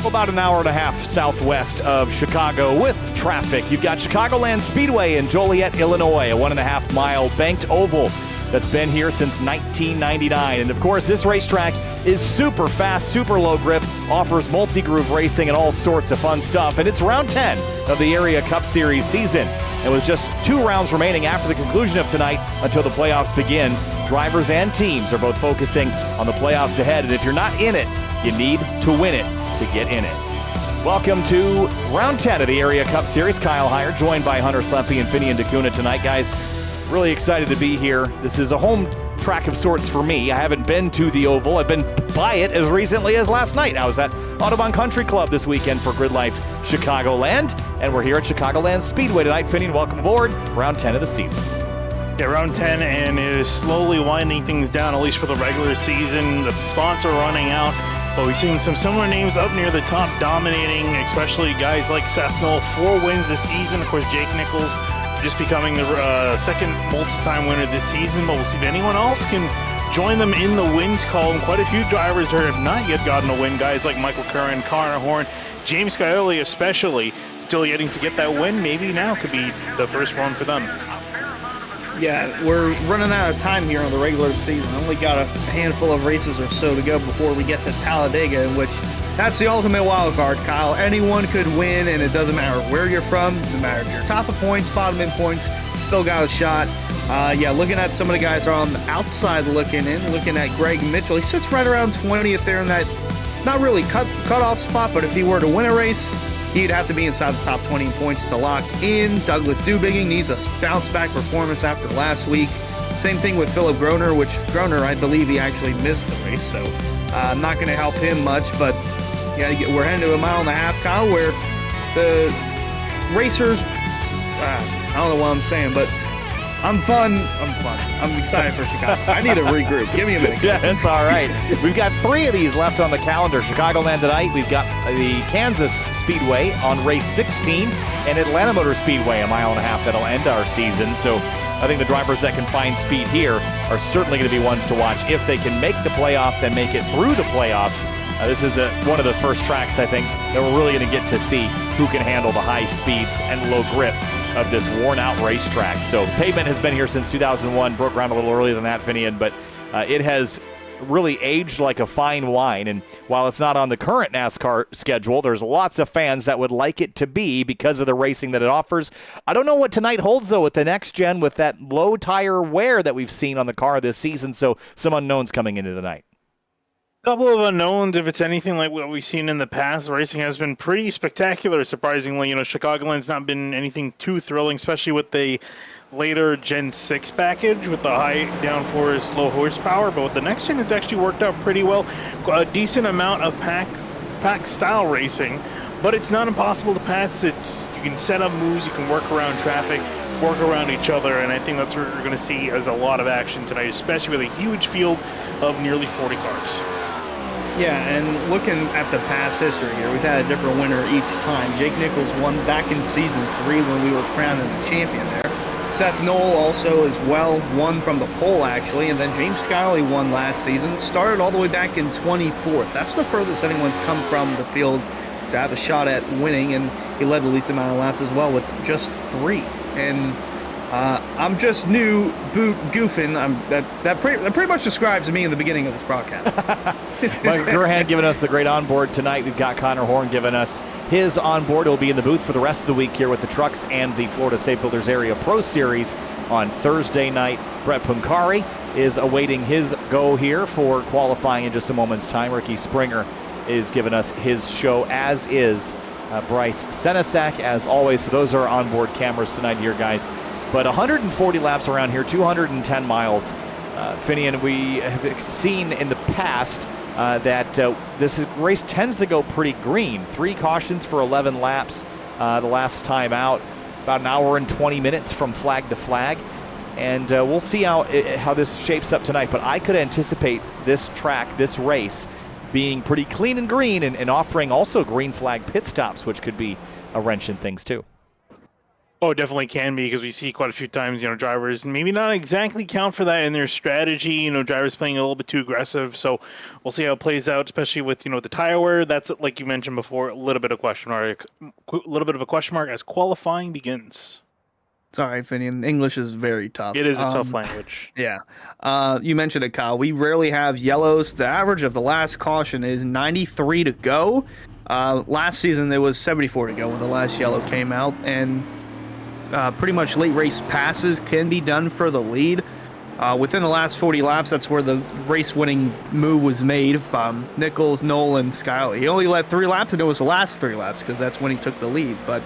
About an hour and a half southwest of Chicago with traffic. You've got Chicagoland Speedway in Joliet, Illinois, a 1.5 mile banked oval that's been here since 1999. And of course, this racetrack is super fast, super low grip, offers multi-groove racing and all sorts of fun stuff. And it's round 10 of the Area Cup Series season. And with just 2 rounds remaining after the conclusion of tonight until the playoffs begin, drivers and teams are both focusing on the playoffs ahead. And if you're not in it, you need to win it to get in it. Welcome to round 10 of the Area Cup Series. Kyle Heyer joined by Hunter Sleppy and Finian DeCuna tonight. Guys, really excited to be here. This is a home track of sorts for me. I haven't been to the Oval. I've been by it as recently as last night. I was at Audubon Country Club this weekend for Grid Life Chicagoland, and we're here at Chicagoland Speedway tonight. Finian, welcome aboard. Round 10 of the season. Yeah, round 10, and it is slowly winding things down, at least for the regular season. The spots are running out. But we've seen some similar names up near the top dominating, especially guys like Seth Knoll, 4 wins this season. Of course, Jake Nichols just becoming the second multi-time winner this season. But we'll see if anyone else can join them in the wins column. Quite a few drivers who have not yet gotten a win. Guys like Michael Curran, Connor Horn, James Scioli especially, still yetting to get that win. Maybe now could be the first one for them. Yeah, we're running out of time here on the regular season. Only got a handful of races or so to go before we get to Talladega, in which that's the ultimate wild card, Kyle. Anyone could win, and it doesn't matter where you're from, no matter if you're top of points, bottom in points, still got a shot. Yeah, looking at some of the guys who are on the outside looking in, looking at Greg Mitchell. He sits right around 20th there in that, not really cut-off spot, but if he were to win a race, he'd have to be inside the top 20 points to lock in. Douglas Dubiggy needs a bounce-back performance after last week. Same thing with Philip Groner, which Groner, I believe he actually missed the race, so not going to help him much. But yeah, we're heading to a mile and a half, Kyle, where the racers, I don't know what I'm saying, but I'm fun. I'm excited for Chicago. I need to regroup. Give me a minute. Yeah, that's all right. We've got 3 of these left on the calendar. Chicagoland tonight. We've got the Kansas Speedway on race 16 and Atlanta Motor Speedway, a mile and a half that'll end our season. So I think the drivers that can find speed here are certainly going to be ones to watch if they can make the playoffs and make it through the playoffs. This is one of the first tracks, I think, that we're really going to get to see who can handle the high speeds and low grip of this worn-out racetrack. So pavement has been here since 2001, broke ground a little earlier than that, Finian, but it has really aged like a fine wine. And while it's not on the current NASCAR schedule, there's lots of fans that would like it to be because of the racing that it offers. I don't know what tonight holds, though, with the next gen, with that low tire wear that we've seen on the car this season. So some unknowns coming into the night. Couple of unknowns. If it's anything like what we've seen in the past, racing has been pretty spectacular, surprisingly. Chicagoland's not been anything too thrilling, especially with the later Gen 6 package with the high downforce, low horsepower. But with the next gen, it's actually worked out pretty well. A decent amount of pack style racing, but it's not impossible to pass. You can set up moves, you can work around traffic, work around each other, and I think that's what we're going to see as a lot of action tonight, especially with a huge field of nearly 40 cars. Yeah, and looking at the past history here, we've had a different winner each time. Jake Nichols won back in season 3 when we were crowning the champion there. Seth Knoll also as well won from the pole, actually, and then James Skiley won last season. Started all the way back in 24th. That's the furthest anyone's come from the field to have a shot at winning, and he led the least amount of laps as well with just 3. And I'm just new goofing. That pretty much describes me in the beginning of this broadcast. Michael Gurhan giving us the great onboard tonight. We've got Connor Horn giving us his onboard. He'll be in the booth for the rest of the week here with the trucks and the Florida State Builders Area Pro Series on Thursday night. Brett Punkari is awaiting his go here for qualifying in just a moment's time. Ricky Springer is giving us his show, as is Bryce Senesac, as always. So those are onboard cameras tonight here, guys. But 140 laps around here, 210 miles. Finian, we have seen in the past that this race tends to go pretty green. 3 cautions for 11 laps the last time out. About an hour and 20 minutes from flag to flag. And we'll see how this shapes up tonight. But I could anticipate this track, this race, being pretty clean and green and offering also green flag pit stops, which could be a wrench in things too. Oh, it definitely can be, because we see quite a few times, drivers maybe not exactly count for that in their strategy. Drivers playing a little bit too aggressive. So we'll see how it plays out, especially with, the tire wear. That's, like you mentioned before, a little bit of a question mark as qualifying begins. Sorry, Finian. English is very tough. It is a tough language. Yeah. You mentioned it, Kyle. We rarely have yellows. The average of the last caution is 93 to go. Last season, it was 74 to go when the last yellow came out. And pretty much late race passes can be done for the lead. Within the last 40 laps, that's where the race-winning move was made. Nichols, Knoll, and Skiley. He only led 3 laps, and it was the last 3 laps because that's when he took the lead. But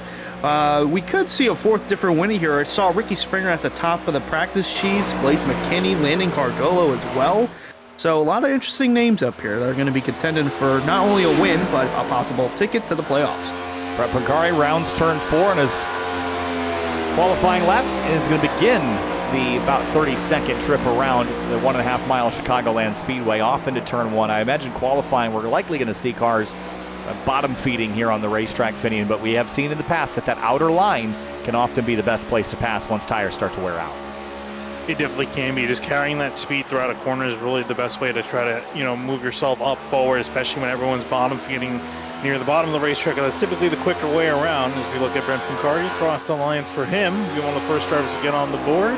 we could see a 4th different winner here. I saw Ricky Springer at the top of the practice sheets, Blaze McKinney, Landon Cardolo as well. So a lot of interesting names up here that are going to be contending for not only a win, but a possible ticket to the playoffs. Brett Punkari rounds turn 4 on his qualifying lap is going to begin the about 30-second trip around the 1.5-mile Chicagoland Speedway off into turn 1. I imagine qualifying, we're likely going to see cars bottom feeding here on the racetrack, Finian, but we have seen in the past that outer line can often be the best place to pass once tires start to wear out. It definitely can be. Just carrying that speed throughout a corner is really the best way to try to, move yourself up forward, especially when everyone's bottom feeding near the bottom of the racetrack. That's typically the quicker way around. As we look at Brent Punkari across the line for him, he'll be one of the first drivers to get on the board.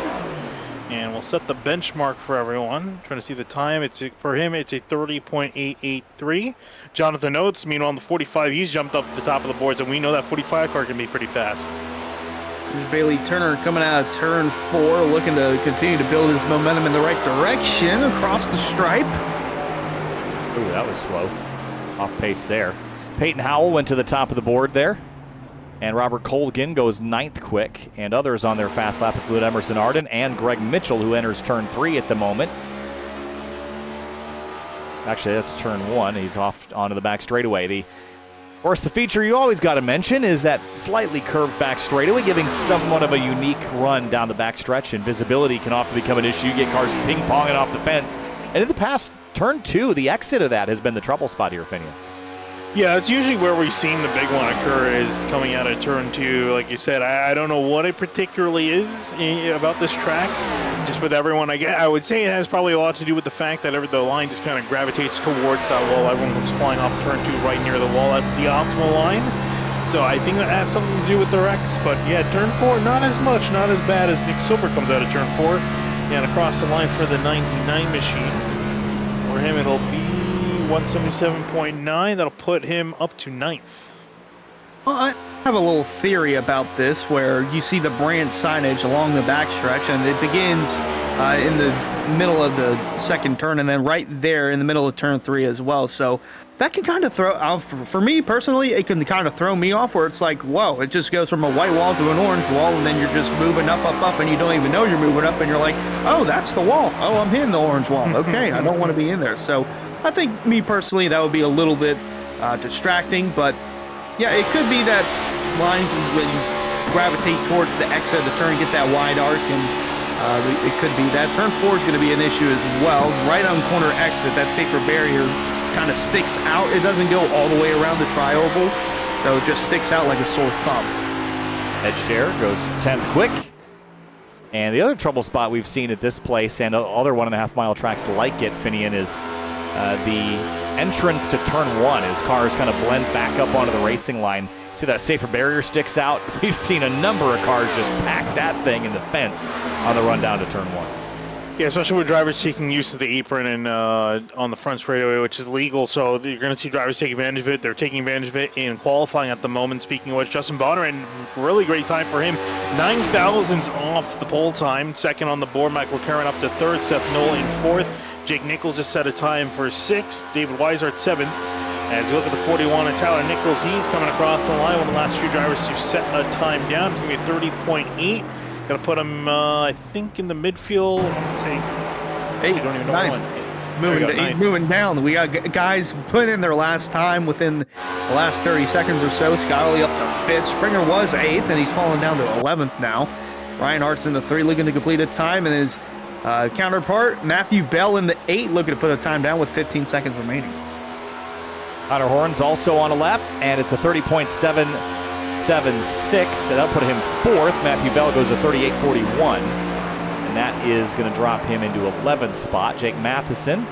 And we'll set the benchmark for everyone. Trying to see the time. For him, it's a 30.883. Jonathan Oates, meanwhile, on the 45, he's jumped up to the top of the boards, and we know that 45 car can be pretty fast. There's Bailey Turner coming out of turn 4, looking to continue to build his momentum in the right direction across the stripe. Ooh, that was slow. Off pace there. Peyton Howell went to the top of the board there. And Robert Colgan goes 9th quick. And others on their fast lap include Emerson Arden and Greg Mitchell, who enters turn 3 at the moment. Actually, that's turn 1. He's off onto the back straightaway. The Of course, the feature you always got to mention is that slightly curved back straightaway, giving somewhat of a unique run down the backstretch, and visibility can often become an issue. You get cars ping-ponging off the fence. And in the past, turn 2, the exit of that has been the trouble spot here, Finian. Yeah, it's usually where we've seen the big one occur is coming out of turn 2. Like you said, I don't know what it particularly is about this track. Just with everyone, I would say it has probably a lot to do with the fact that the line just kind of gravitates towards that wall. Everyone comes flying off turn 2 right near the wall. That's the optimal line. So I think that has something to do with the wrecks. But yeah, turn 4, not as much, not as bad as Nick Silver comes out of turn 4. And across the line for the 99 machine. For him, it'll be 177.9. That'll put him up to 9th. Well, I have a little theory about this where you see the brand signage along the backstretch, and it begins in the middle of the second turn, and then right there in the middle of turn 3 as well. So that can kind of throw off, for me personally, it can kind of throw me off where it's like, whoa, it just goes from a white wall to an orange wall, and then you're just moving up, and you don't even know you're moving up, and you're like, oh, that's the wall. Oh, I'm hitting the orange wall. Okay, I don't want to be in there. So I think, me personally, that would be a little bit distracting, but yeah, it could be that line when you gravitate towards the exit of the turn, get that wide arc, and it could be that. Turn 4 is going to be an issue as well. Right on corner exit, that safer barrier kind of sticks out. It doesn't go all the way around the tri-oval, though it just sticks out like a sore thumb. Ed Scher goes 10th quick. And the other trouble spot we've seen at this place and other 1.5-mile tracks like it, Finian, is the entrance to turn 1 as cars kind of blend back up onto the racing line. See that safer barrier sticks out? We've seen a number of cars just pack that thing in the fence on the run down to turn 1. Yeah, especially with drivers taking use of the apron and on the front straightaway, which is legal. So you're going to see drivers take advantage of it. They're taking advantage of it in qualifying at the moment. Speaking of which, Justin Bonner, and really great time for him. 9 thousandths off the pole time. Second on the board, Michael Karen up to 3rd. Seth Noel in 4th. Jake Nichols just set a time for 6th. David Weiser at 7th. As you look at the 41 and Tyler Nichols, he's coming across the line. One of the last few drivers to set a time down. It's going to be 30.8. Going to put him, I think, in the midfield. I'm going to say 8. You don't even know moving down. We got guys putting in their last time within the last 30 seconds or so. Scotty up to 5th. Springer was 8th, and he's fallen down to 11th now. Ryan Hart's in the 3, looking to complete a time, and his counterpart, Matthew Bell, in the 8, looking to put a time down with 15 seconds remaining. Connor Horn's also on a lap, and it's a 30.776, and that'll put him 4th. Matthew Bell goes to 38.41, and that is going to drop him into 11th spot. Jake Matheson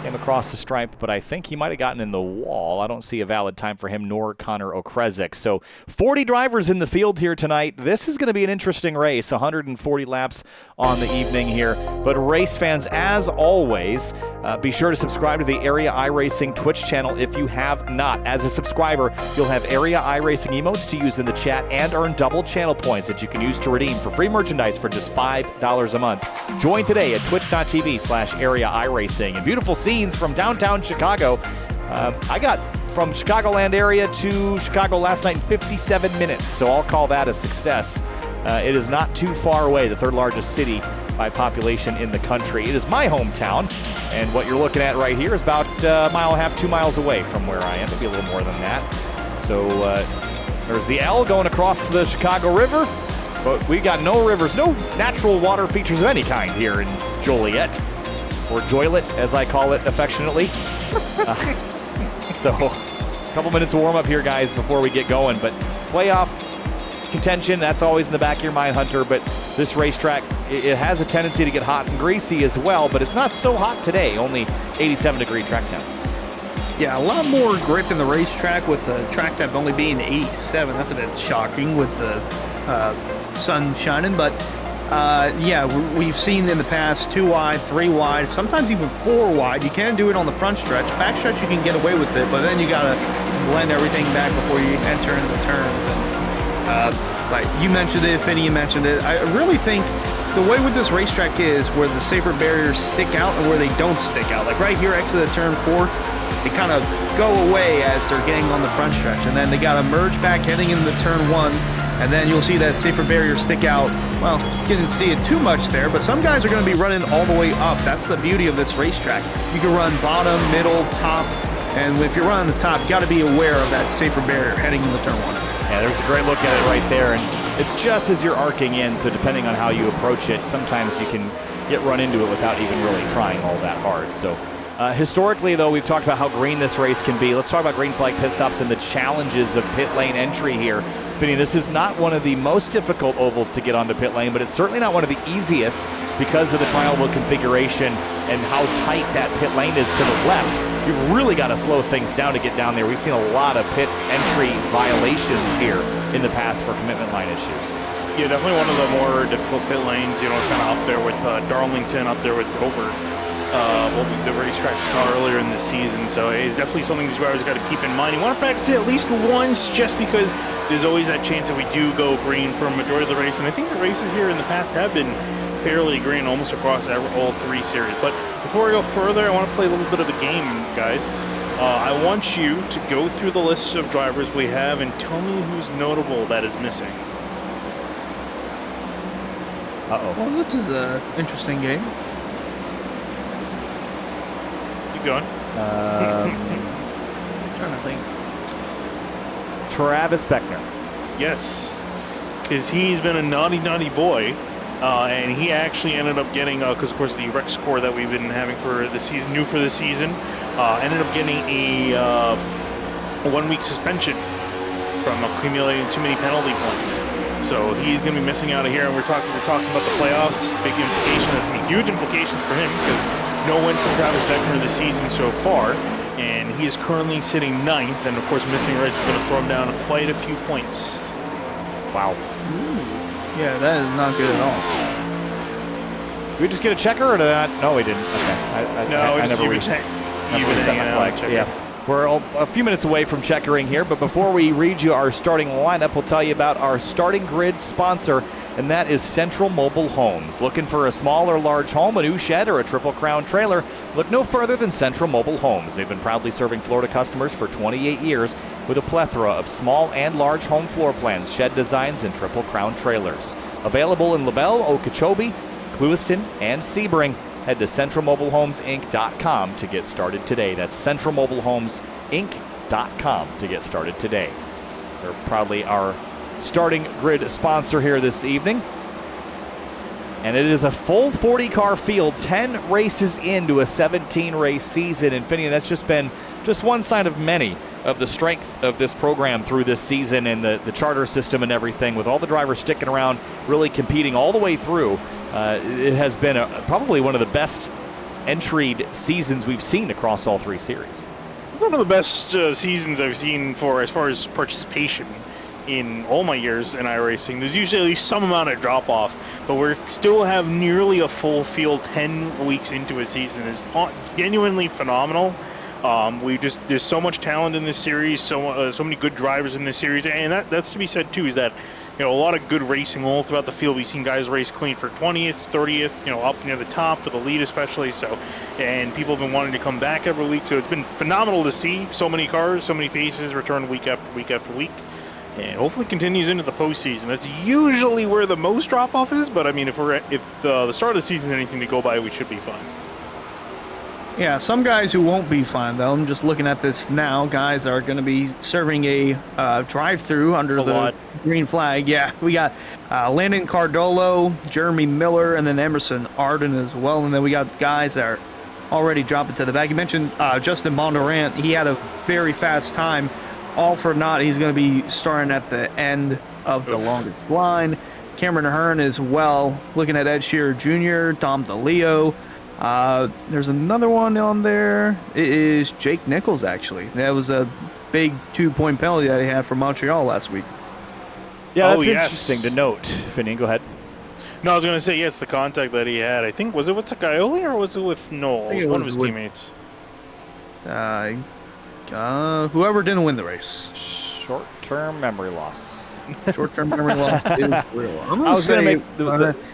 came across the stripe, but I think he might have gotten in the wall. I don't see a valid time for him nor Connor Okresic. So 40 drivers in the field here tonight. This is going to be an interesting race, 140 laps on the evening here. But race fans, as always, be sure to subscribe to the Area iRacing Twitch channel if you have not. As a subscriber, you'll have Area iRacing emotes to use in the chat and earn double channel points that you can use to redeem for free merchandise for just $5 a month. Join today at twitch.tv/Area iRacing. And beautiful scenes from downtown Chicago. I got from Chicagoland area to Chicago last night in 57 minutes, so I'll call that a success. It is not too far away, the 3rd largest city by population in the country. It is my hometown, and what you're looking at right here is about a mile and a half, 2 miles away from where I am, maybe a little more than that. So there's the L going across the Chicago River, but we got no rivers, no natural water features of any kind here in Joliet. Or Joylet, as I call it affectionately. So, a couple minutes of warm-up here, guys, before we get going. But playoff contention, that's always in the back of your mind, Hunter. But this racetrack, it has a tendency to get hot and greasy as well. But it's not so hot today, only 87-degree track temp. Yeah, a lot more grip in the racetrack with the track temp only being 87. That's a bit shocking with the sun shining. But yeah, we've seen in the past 2 wide, 3 wide, sometimes even 4 wide. You can do it on the front stretch. Back stretch, you can get away with it, but then you got to blend everything back before you enter into the turns. And like you mentioned it, Finney mentioned it. I really think the way with this racetrack is where the safer barriers stick out and where they don't stick out. Like right here, exit the turn 4, they kind of go away as they're getting on the front stretch, and then they got to merge back heading into turn 1. And then you'll see that safer barrier stick out. Well, you didn't see it too much there, but some guys are going to be running all the way up. That's the beauty of this racetrack. You can run bottom, middle, top, And if you're running the top, you got to be aware of that safer barrier heading into turn 1. Yeah, there's a great look at it right there, and it's just as you're arcing in, so depending on how you approach it, sometimes you can get run into it without even really trying all that hard. So historically, though, we've talked about how green this race can be. Let's talk about green flag pit stops and the challenges of pit lane entry here. Finney, this is not one of the most difficult ovals to get onto pit lane, but it's certainly not one of the easiest because of the tri-oval configuration and how tight that pit lane is to the left. You've really got to slow things down to get down there. We've seen a lot of pit entry violations here in the past for commitment line issues. Yeah, definitely one of the more difficult pit lanes, you know, kind of up there with Darlington, up there with Dover. The racetrack we saw earlier in the season, so it's definitely something these drivers got to keep in mind. You want to practice it at least once, just because there's always that chance that we do go green for a majority of the race, and I think the races here in the past have been fairly green almost across all 3 series. But before we go further, I want to play a little bit of a game, guys. I want you to go through the list of drivers we have and tell me who's notable that is missing. Uh-oh. Well, this is an interesting game. Keep going. Trying to think. Travis Beckner. Yes, because he's been a naughty boy, and he actually ended up getting, because of course the rec score that we've been having for the season, new for the season, ended up getting a 1-week suspension from accumulating too many penalty points. So he's going to be missing out of here, and we're talking about the playoffs. Big implication. That's going to be huge implications for him because no win for Travis Beckner this season so far, and he is currently sitting 9th. And of course, missing a race is going to throw him down quite a few points. Wow. Yeah, that is not good at all. Did we just get a checker or did that? No, we didn't. Okay. I never reset my flags. Yeah. We're a few minutes away from checkering here, but before we read you our starting lineup, we'll tell you about our starting grid sponsor, and that is Central Mobile Homes. Looking for a small or large home, a new shed, or a Triple Crown trailer? Look no further than Central Mobile Homes. They've been proudly serving Florida customers for 28 years with a plethora of small and large home floor plans, shed designs, and Triple Crown trailers. Available in LaBelle, Okeechobee, Clewiston, and Sebring. Head to CentralMobileHomesInc.com to get started today. That's CentralMobileHomesInc.com to get started today. They're proudly our starting grid sponsor here this evening. And it is a full 40-car field, 10 races into a 17-race season. And Finney, that's just been one sign of many of the strength of this program through this season and the charter system and everything, with all the drivers sticking around, really competing all the way through. It has been probably one of the best entried seasons we've seen across all 3 series. One of the best seasons I've seen as far as participation in all my years in iRacing. There's usually some amount of drop-off, but we still have nearly a full field 10 weeks into a season. It's genuinely phenomenal. There's so much talent in this series, so many good drivers in this series, and that's to be said too, is that, you know, a lot of good racing all throughout the field. We've seen guys race clean for 20th, 30th, you know, up near the top for the lead especially. So, and people have been wanting to come back every week. So it's been phenomenal to see so many cars, so many faces return week after week after week, and hopefully continues into the postseason. That's usually where the most drop off is. But I mean, if the start of the season is anything to go by, we should be fine. Yeah, some guys who won't be fine, though, I'm just looking at this now, guys are going to be serving a drive-through under the green flag. Yeah, we got Landon Cardolo, Jeremy Miller, and then Emerson Arden as well. And then we got guys that are already dropping to the back. You mentioned Justin Bondurant. He had a very fast time. All for naught. He's going to be starting at the end of the longest line. Cameron Ahern as well. Looking at Ed Shearer Jr., Dom DeLeo. There's another one on there. It is Jake Nichols, actually. That was a big 2-point penalty that he had for Montreal last week. Yeah, that's interesting to note. Finney, go ahead. No, I was going to say, yes, the contact that he had. I think, was it with Sakaioli or was it with Noel? It was one of his teammates. Whoever didn't win the race. Short-term memory loss. Short-term memory loss is real. I'm I was going to say,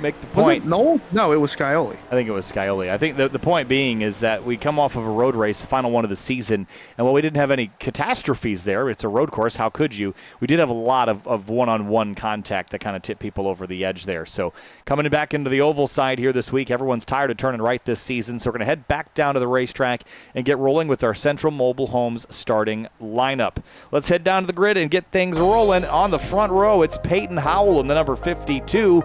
make the was point. it Noel? No, it was Scioli. I think it was Scioli. I think the point being is that we come off of a road race, the final one of the season, and while we didn't have any catastrophes there, it's a road course, how could you? We did have a lot of one-on-one contact that kind of tipped people over the edge there. So coming back into the oval side here this week, everyone's tired of turning right this season, so we're going to head back down to the racetrack and get rolling with our Central Mobile Homes starting lineup. Let's head down to the grid and get things rolling. On the front row, it's Peyton Howell in the number 52.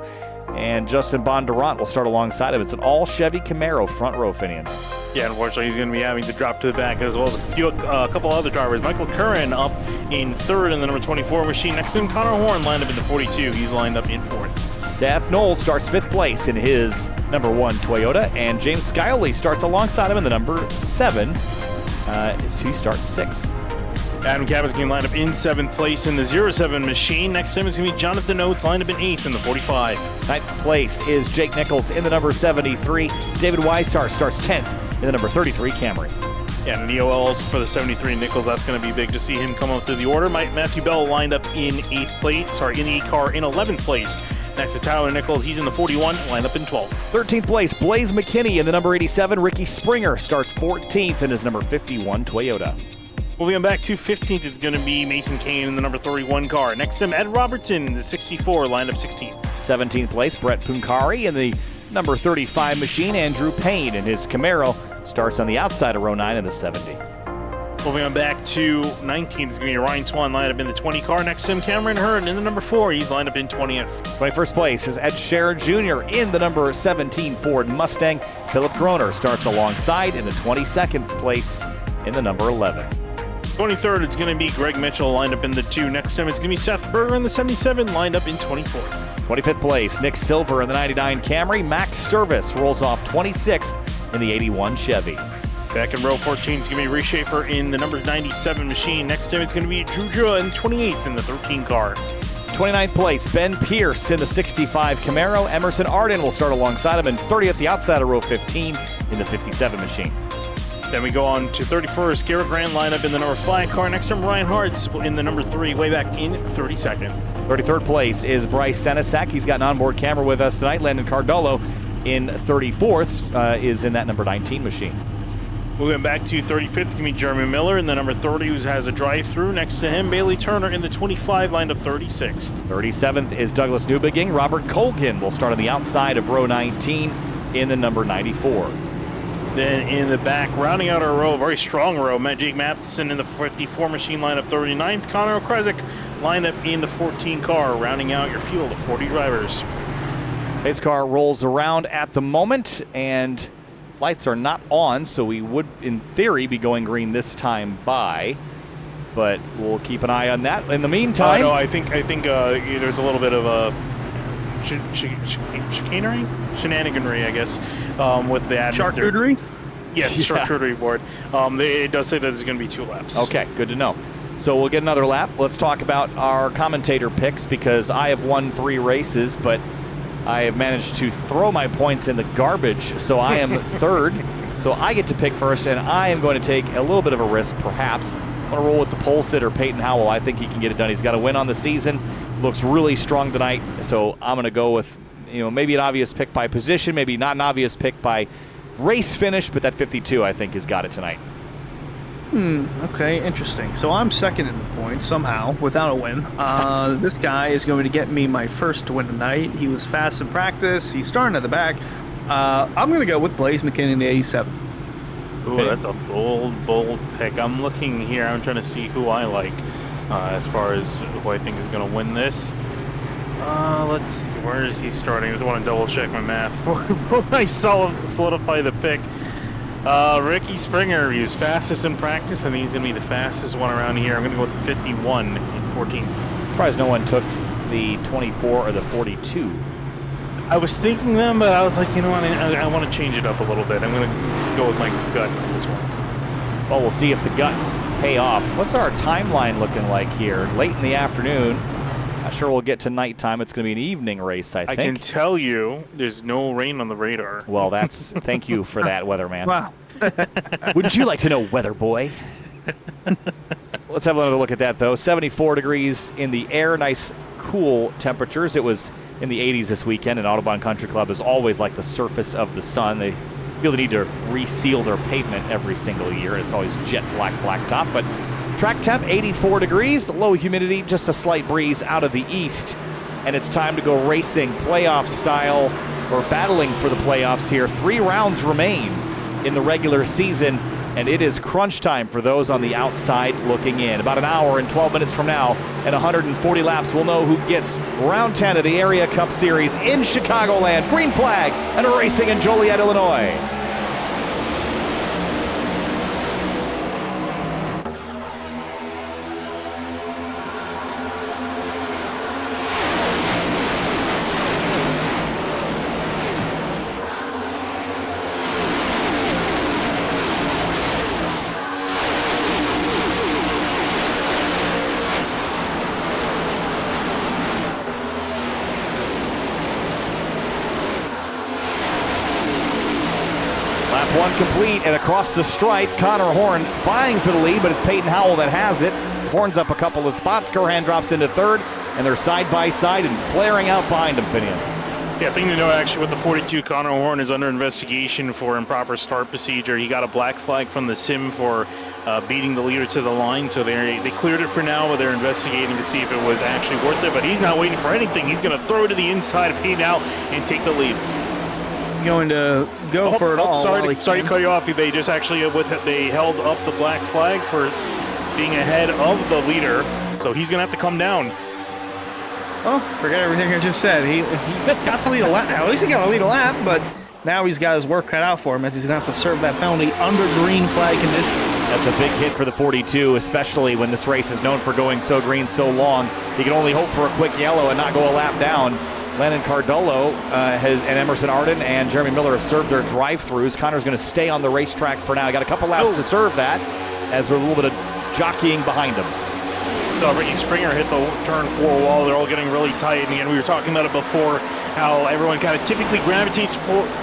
And Justin Bondurant will start alongside him. It's an all-Chevy Camaro front row, Finian. Yeah, unfortunately, he's going to be having to drop to the back, as well as a couple other drivers. Michael Curran up in third in the number 24 machine. Next to him, Connor Horn lined up in the 42. He's lined up in fourth. Seth Knowles starts fifth place in his number 1 Toyota, and James Scioli starts alongside him in the number 7. He starts sixth. Adam Cabot's going to line up in 7th place in the 07 machine. Next to him is going to be Jonathan Oates, lined up in 8th in the 45. Ninth place is Jake Nichols in the number 73. David Weissar starts 10th in the number 33 Camry. Yeah, and the OLs for the 73 Nichols, that's going to be big to see him come up through the order. Matthew Bell lined up in 8th place, in the car in 11th place. Next to Tyler Nichols, he's in the 41, lined up in 12th. 13th place, Blaze McKinney in the number 87. Ricky Springer starts 14th in his number 51 Toyota. Moving back to 15th, it's going to be Mason Kane in the number 31 car. Next to him, Ed Robertson in the 64, lined up 16th. 17th place, Brett Punkari in the number 35 machine. Andrew Payne in his Camaro starts on the outside of row 9 in the 70. Moving on back to 19th, it's going to be Ryan Swan lined up in the 20 car. Next to him, Cameron Hearn in the number 4. He's lined up in 20th. 21st place is Ed Scherer Jr. in the number 17 Ford Mustang. Philip Groner starts alongside in the 22nd place in the number 11. 23rd, it's going to be Greg Mitchell lined up in the 2. Next to him, it's going to be Seth Berger in the 77, lined up in 24th. 25th place, Nick Silver in the 99 Camry. Max Service rolls off 26th in the 81 Chevy. Back in row 14, it's going to be Reese Schaefer in the number 97 machine. Next to him, it's going to be Drew Jura in 28th in the 13 car. 29th place, Ben Pierce in the 65 Camaro. Emerson Arden will start alongside him in 30th, the outside of row 15 in the 57 machine. Then we go on to 31st, Garrett Grant lined up in the number 5 car. Next to him, Ryan Hartz in the number 3, way back in 32nd. 33rd place is Bryce Senesac. He's got an onboard camera with us tonight. Landon Cardullo in 34th is in that number 19 machine. Moving back to 35th, it's going to be Jeremy Miller in the number 30, who has a drive-through. Next to him, Bailey Turner in the 25, lined up 36th. 37th is Douglas Newbeging. Robert Colgan will start on the outside of row 19 in the number 94. Then in the back, rounding out our row, a very strong row, Jake Matheson in the 54 machine, lined up 39th. Connor Okrezik lined up in the 14 car, rounding out your field of 40 drivers. His car rolls around at the moment, and lights are not on, so we would, in theory, be going green this time by. But we'll keep an eye on that. In the meantime, no, I think there's a little bit of a chicanery, shenaniganry, I guess, with the admin. Charcuterie? Yes, yeah. Charcuterie board. It does say that there's going to be 2 laps. Okay, good to know. So we'll get another lap. Let's talk about our commentator picks, because I have won 3 races, but I have managed to throw my points in the garbage, so I am third. So I get to pick first, and I am going to take a little bit of a risk, perhaps. I'm going to roll with the pole sitter, Peyton Howell. I think he can get it done. He's got a win on the season. Looks really strong tonight, so I'm going to go with, maybe an obvious pick by position, maybe not an obvious pick by race finish, but that 52, I think, has got it tonight. Okay, interesting. So I'm second in the points somehow, without a win. This guy is going to get me my first win tonight. He was fast in practice. He's starting at the back. I'm going to go with Blaze McKinney in the 87. Ooh, that's a bold pick. I'm looking here. I'm trying to see who I like as far as who I think is going to win this. Let's see. Where is he starting? I just want to double check my math before I solidify the pick. Ricky Springer, he was fastest in practice. I think he's going to be the fastest one around here. I'm going to go with the 51 in 14th. Surprised no one took the 24 or the 42. I was thinking them, but I was like, you know what, I want to change it up a little bit. I'm going to go with my gut on this one. Well, we'll see if the guts pay off. What's our timeline looking like here? Late in the afternoon. Not sure we'll get to nighttime. It's going to be an evening race, I think. I can tell you there's no rain on the radar. Well, thank you for that, weatherman. Wow. Wouldn't you like to know, weather boy? Let's have another look at that, though. 74 degrees in the air. Nice cool temperatures. It was in the 80s this weekend, and Audubon Country Club is always like the surface of the sun. They feel the need to reseal their pavement every single year, and it's always jet black blacktop. But track temp, 84 degrees, low humidity, just a slight breeze out of the east. And it's time to go racing, playoff style, or battling for the playoffs here. 3 rounds remain in the regular season, and it is crunch time for those on the outside looking in. About an hour and 12 minutes from now, at 140 laps, we'll know who gets round 10 of the Area Cup Series in Chicagoland. Green flag and racing in Joliet, Illinois. Lap 1 complete, and across the stripe, Connor Horn vying for the lead, but it's Peyton Howell that has it. Horn's up a couple of spots. Curhan drops into third, and they're side by side and flaring out behind him, Finian. Yeah, thing to know actually with the 42, Connor Horn is under investigation for improper start procedure. He got a black flag from the sim for beating the leader to the line, so they cleared it for now, but they're investigating to see if it was actually worth it. But he's not waiting for anything. He's going to throw it to the inside of Peyton Howell and take the lead. Going to go for it all. Sorry to cut you off. They just actually they held up the black flag for being ahead of the leader, so he's going to have to come down. Oh, forget everything I just said. He got the lead a lap. At least he got a lead a lap, but now he's got his work cut out for him as he's going to have to serve that penalty under green flag conditions. That's a big hit for the 42, especially when this race is known for going so green so long. He can only hope for a quick yellow and not go a lap down. Lennon Cardullo and Emerson Arden and Jeremy Miller have served their drive-throughs. Connor's going to stay on the racetrack for now. He got a couple laps to serve that as there's a little bit of jockeying behind him. Ricky Springer hit the turn 4 wall. They're all getting really tight. And again, we were talking about it before, how everyone kind of typically gravitates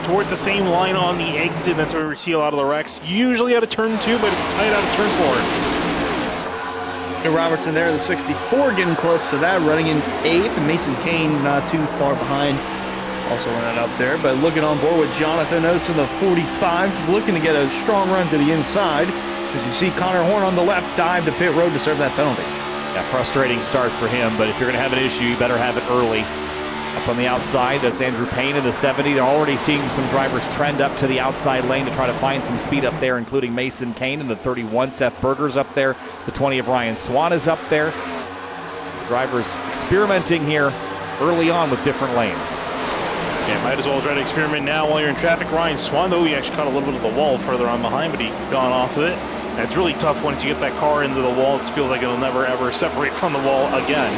towards the same line on the exit. That's where we see a lot of the wrecks. Usually out of turn 2, but tight out of turn 4. Robertson there, the 64, getting close to that, running in 8th, and Mason Kane not too far behind, also running up there, but looking on board with Jonathan Oates in the 45, looking to get a strong run to the inside, as you see Connor Horn on the left dive to pit road to serve that penalty. Yeah, frustrating start for him, but if you're going to have an issue, you better have it early. Up on the outside, that's Andrew Payne in the 70. They're already seeing some drivers trend up to the outside lane to try to find some speed up there, including Mason Kane in the 31. Seth Berger's up there. The 20 of Ryan Swan is up there. Drivers experimenting here early on with different lanes. Yeah, might as well try to experiment now while you're in traffic. Ryan Swan, though, he actually caught a little bit of the wall further on behind, but he gone off of it. And it's really tough once you get that car into the wall. It feels like it'll never, ever separate from the wall again.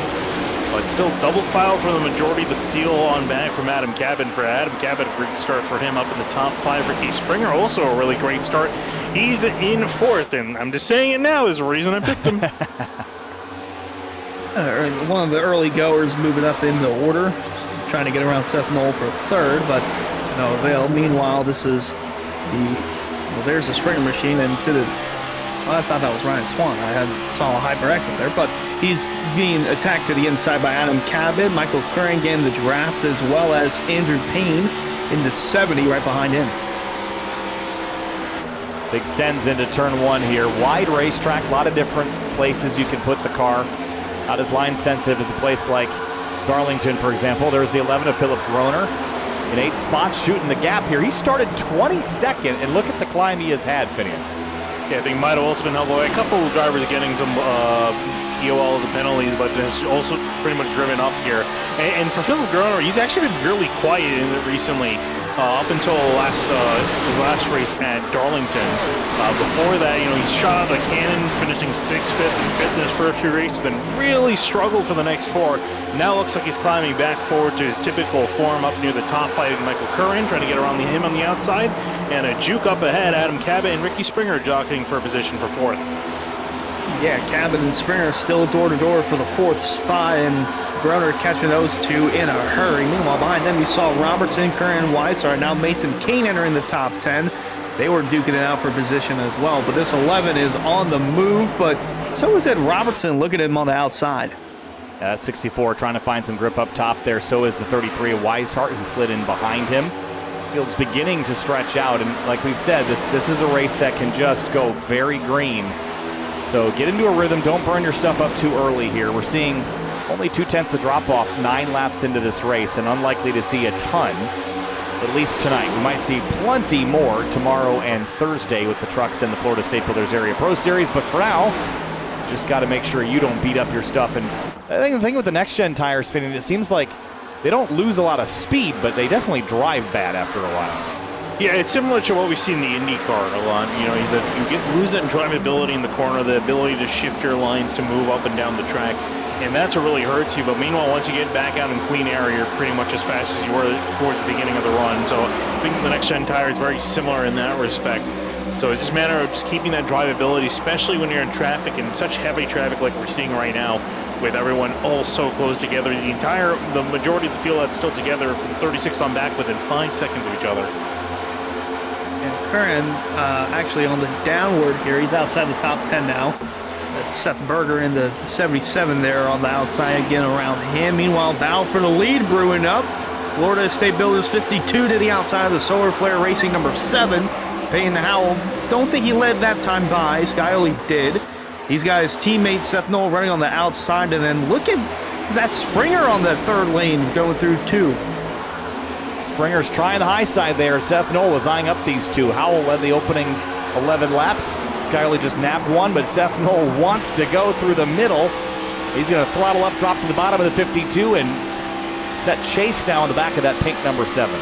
But still double file for the majority of the field on back from Adam Cabot. For Adam Cabot, a great start for him up in the top 5. Ricky Springer, also a really great start. He's in 4th, and I'm just saying it now is the reason I picked him. One of the early goers moving up in the order, trying to get around Seth Knoll for 3rd, but no avail. Meanwhile, this is there's the Springer machine, and to the, I thought that was Ryan Swan. I saw a HyperX up there, but he's being attacked to the inside by Adam Cabot, Michael Curran getting the draft, as well as Andrew Payne in the 70 right behind him. Big sends into turn 1 here. Wide racetrack, a lot of different places you can put the car. Not as line sensitive as a place like Darlington, for example. There's the 11 of Philip Groner in 8th spot, shooting the gap here. He started 22nd, and look at the climb he has had, Finian. Yeah, I think might have also been helped by a couple of drivers getting some EOLs and penalties, but has also pretty much driven up here. And for Philip Groner, he's actually been really quiet in it recently, up until his last race at Darlington. Before that, he shot out of a cannon, finishing 6th, 5th, and 5th in his first few races, then really struggled for the next 4. Now looks like he's climbing back forward to his typical form up near the top 5 of Michael Curran, trying to get around him on the outside, and a juke up ahead, Adam Cabot and Ricky Springer jockeying for a position for 4th. Yeah, Cabot and Springer still door-to-door for the 4th spot, and Groner catching those two in a hurry. Meanwhile, behind them, you saw Robertson, Curran, Weiss, now Mason Kane entering the top 10. They were duking it out for position as well, but this 11 is on the move, but so is Ed Robertson. Look at him on the outside. That 64 trying to find some grip up top there. So is the 33 of Weishart, who slid in behind him. Field's beginning to stretch out, and like we've said, this is a race that can just go very green. So get into a rhythm. Don't burn your stuff up too early here. We're seeing only 2/10 of drop off 9 laps into this race, and unlikely to see a ton, at least tonight. We might see plenty more tomorrow and Thursday with the trucks in the Florida State Builders Area Pro Series, but for now, just got to make sure you don't beat up your stuff. And I think the thing with the next gen tires, Finn, it seems like they don't lose a lot of speed, but they definitely drive bad after a while. Yeah, it's similar to what we see in the IndyCar a lot. You know, you lose that drivability in the corner, the ability to shift your lines to move up and down the track, and that's what really hurts you. But meanwhile, once you get back out in clean air, you're pretty much as fast as you were towards the beginning of the run. So I think the next-gen tire is very similar in that respect. So it's just a matter of just keeping that drivability, especially when you're in traffic, and such heavy traffic like we're seeing right now, with everyone all so close together. The majority of the field that's still together from 36 on back within 5 seconds of each other. And Curran actually on the downward here. He's outside the top 10 now. That's Seth Berger in the 77 there on the outside again around him. Meanwhile, battle for the lead brewing up. Florida State Builders 52 to the outside of the Solar Flare Racing number 7. Peyton Howell, don't think he led that time by. Skyly did. He's got his teammate Seth Knoll running on the outside, and then look at that Springer on that third lane going through 2. Springer's trying the high side there. Seth Knoll is eyeing up these two. Howell led the opening 11 laps. Skyly just nabbed one, but Seth Knoll wants to go through the middle. He's going to throttle up, drop to the bottom of the 52, and set chase now on the back of that pink number 7.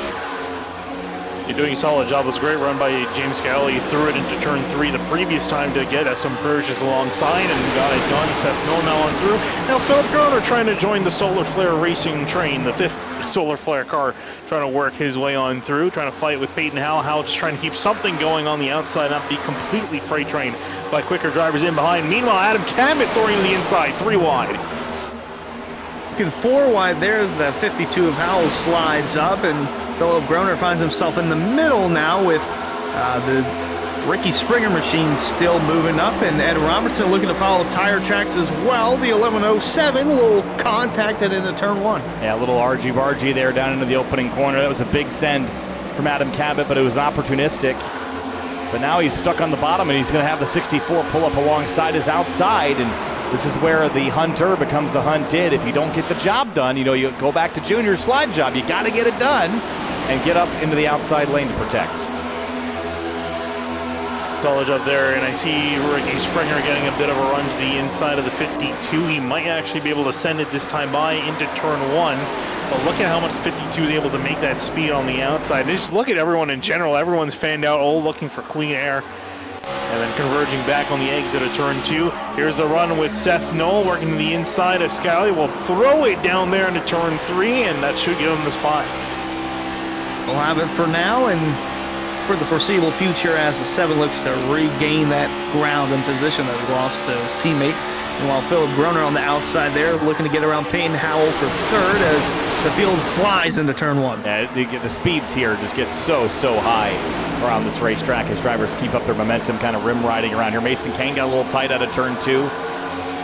You're doing a solid job. It was a great run by James Skyly. He threw it into turn 3 the previous time to get some purges alongside and got it done. Seth Knoll now on through. Now Philip Garner trying to join the Solar Flare Racing train, the 5th Solar Flare car, trying to work his way on through, trying to fight with Peyton Howell. Howell just trying to keep something going on the outside, not be completely freight trained by quicker drivers in behind. Meanwhile, Adam Cabot throwing to the inside, 3 wide. Looking 4 wide, there's the 52 of Howell slides up, and Philip Groner finds himself in the middle now with the Ricky Springer machine still moving up, and Ed Robertson looking to follow tire tracks as well. The 1107, a little contacted into turn 1. Yeah, a little argy-bargy there down into the opening corner. That was a big send from Adam Cabot, but it was opportunistic. But now he's stuck on the bottom, and he's going to have the 64 pull up alongside his outside, and this is where the hunter becomes the hunted. If you don't get the job done, you know, you go back to junior slide job. You got to get it done and get up into the outside lane to protect. Solid up there, and I see Ricky Springer getting a bit of a run to the inside of the 52. He might actually be able to send it this time by into turn 1. But look at how much 52 is able to make that speed on the outside. And just look at everyone in general. Everyone's fanned out, all looking for clean air. And then converging back on the exit of turn 2. Here's the run with Seth Knoll working to the inside of Skyly. Will throw it down there into turn 3, and that should give him the spot. We'll have it for now and for the foreseeable future as the 7 looks to regain that ground and position that he lost to his teammate. And while Philip Groner on the outside there looking to get around Peyton Howell for 3rd as the field flies into turn 1. Yeah, the speeds here just get so high around this racetrack as drivers keep up their momentum, kind of rim riding around here. Mason Kane got a little tight out of turn 2.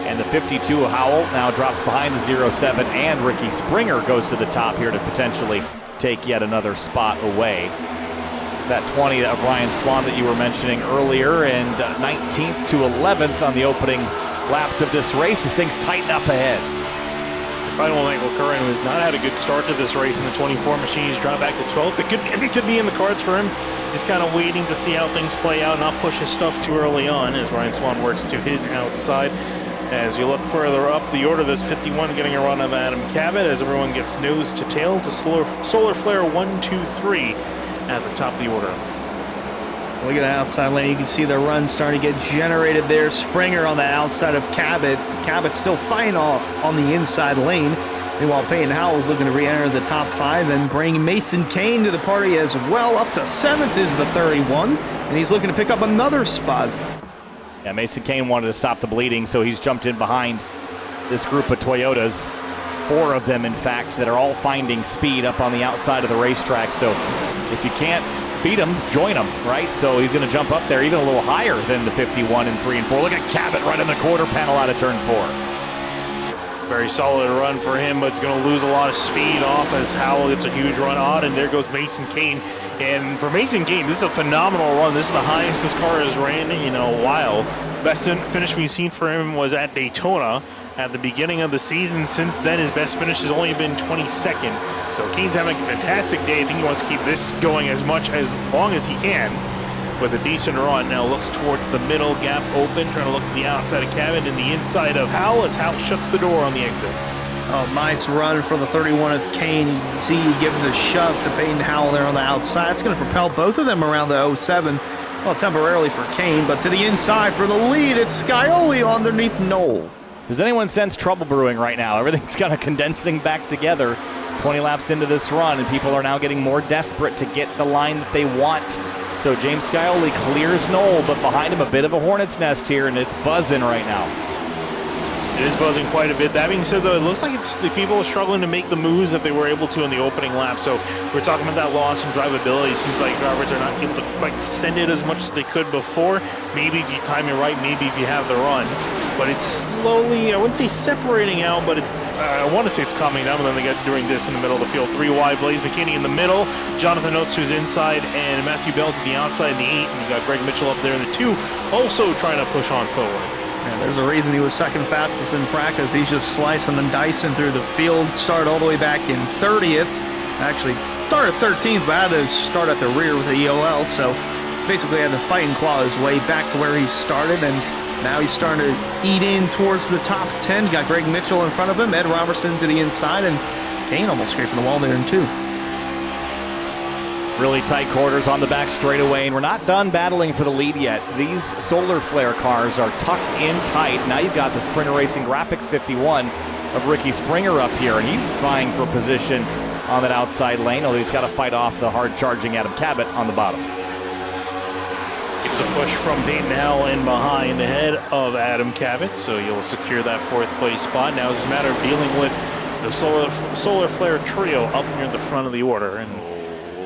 And the 52 Howell now drops behind the 07, and Ricky Springer goes to the top here to potentially take yet another spot away. There's that 20 of Ryan Swan that you were mentioning earlier, and 19th to 11th on the opening laps of this race as things tighten up ahead. Final Michael Curran, who has not had a good start to this race in the 24 machine, he's dropped back to 12th. It could be in the cards for him. Just kind of waiting to see how things play out, not push his stuff too early on as Ryan Swan works to his outside. As you look further up the order, there's 51 getting a run of Adam Cabot as everyone gets nose to tail to Solar Flare 1, 2, 3 at the top of the order. Look at the outside lane. You can see the run starting to get generated there. Springer on the outside of Cabot. Cabot still fighting off on the inside lane. Meanwhile, Peyton Howell's looking to re-enter the top 5 and bring Mason Kane to the party as well. Up to 7th is the 31, and he's looking to pick up another spot. Yeah, Mason Kane wanted to stop the bleeding, so he's jumped in behind this group of Toyotas. 4 of them, in fact, that are all finding speed up on the outside of the racetrack. So if you can't beat them, join them, right? So he's going to jump up there even a little higher than the 51 and 3 and 4. Look at Cabot right in the quarter panel out of turn 4. Very solid run for him, but it's going to lose a lot of speed off as Howell gets a huge run on, and there goes Mason Kane. And for Mason Kane, this is a phenomenal run. This is the highest this car has ran in a while. Best finish we've seen for him was at Daytona at the beginning of the season. Since then, his best finish has only been 22nd. So Kane's having a fantastic day. I think he wants to keep this going as long as he can with a decent run. Now looks towards the middle, gap open, trying to look to the outside of cabin and the inside of Howell as Howell shuts the door on the exit. Oh, nice run for the 31 of Kane. You can see you giving the shove to Peyton Howell there on the outside. It's going to propel both of them around the 07. Well, temporarily for Kane, but to the inside for the lead. It's Scioli underneath Knoll. Does anyone sense trouble brewing right now? Everything's kind of condensing back together 20 laps into this run, and people are now getting more desperate to get the line that they want. So James Scioli clears Knoll, but behind him a bit of a hornet's nest here, and it's buzzing right now. It is buzzing quite a bit. That being said, though, it looks like the people are struggling to make the moves that they were able to in the opening lap. So we're talking about that loss in drivability. It seems like drivers are not able to quite send it as much as they could before. Maybe if you time it right, maybe if you have the run. But it's slowly, I wouldn't say separating out, but it's I want to say it's coming down, but then they get doing this in the middle of the field. 3 wide, Blaze McKinney in the middle, Jonathan Oates who's inside, and Matthew Bell to the outside in the 8. And you got Greg Mitchell up there in the 2, also trying to push on forward. Yeah, there's a reason he was second fastest in practice. He's just slicing and dicing through the field. Started all the way back in 30th. Actually, started 13th, but had to start at the rear with the EOL. So basically had to fight and claw his way back to where he started. And now he's starting to eat in towards the top 10. Got Greg Mitchell in front of him, Ed Robertson to the inside, and Kane almost scraping the wall there in 2. Really tight quarters on the back straightaway, and we're not done battling for the lead yet. These solar flare cars are tucked in tight. Now you've got the Sprinter Racing Graphics 51 of Ricky Springer up here, and he's vying for position on that outside lane, although he's got to fight off the hard-charging Adam Cabot on the bottom. It's a push from Peyton Howell in behind the head of Adam Cabot, so you'll secure that 4th place spot. Now it's a matter of dealing with the solar flare trio up near the front of the order. And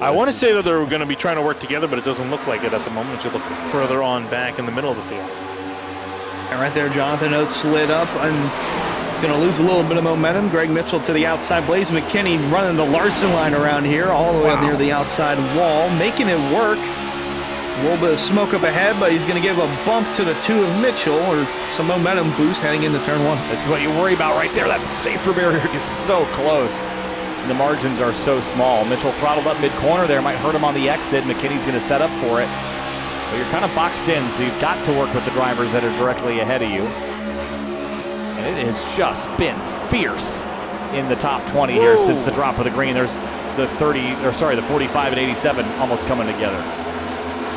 I want to say that they're going to be trying to work together, but it doesn't look like it at the moment. You look further on back in the middle of the field. And right there, Jonathan Oates slid up and going to lose a little bit of momentum. Greg Mitchell to the outside. Blaze McKinney running the Larson line around here, all the way up near the outside wall, making it work. A little bit of smoke up ahead, but he's going to give a bump to the 2 of Mitchell, or some momentum boost heading into turn 1. This is what you worry about right there. That safer barrier gets so close. The margins are so small. Mitchell throttled up mid-corner there. Might hurt him on the exit. McKinney's going to set up for it. But you're kind of boxed in, so you've got to work with the drivers that are directly ahead of you. And it has just been fierce in the top 20 here since the drop of the green. There's the 45 and 87 almost coming together.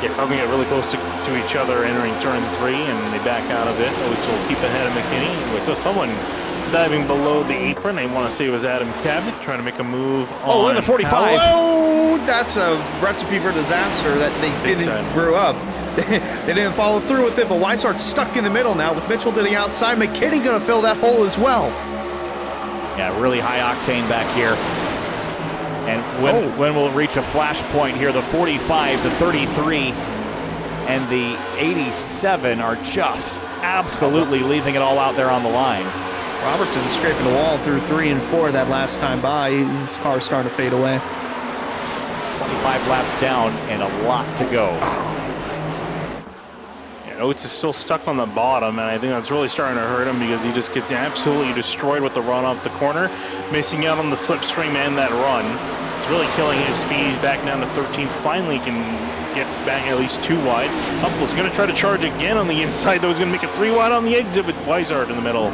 Yes, I'm going to get really close to each other entering turn 3, and they back out of it, which will keep ahead of McKinney. So someone diving below the apron. I want to say it was Adam Cabot trying to make a move on. Look at the 45. Oh, that's a recipe for disaster that they didn't brew up. They didn't follow through with it, but Weishart's stuck in the middle now with Mitchell to the outside. McKinney going to fill that hole as well. Yeah, really high octane back here. And when will it reach a flash point here? The 45, the 33, and the 87 are just absolutely leaving it all out there on the line. Robertson scraping the wall through 3 and 4 that last time by. His car's starting to fade away. 25 laps down and a lot to go. Oates is still stuck on the bottom, and I think that's really starting to hurt him because he just gets absolutely destroyed with the run off the corner, missing out on the slipstream and that run. It's really killing his speed. He's back down to 13th. Finally can get back at least 2 wide. Upple's going to try to charge again on the inside, though. He's going to make it 3 wide on the exit with Weishart in the middle.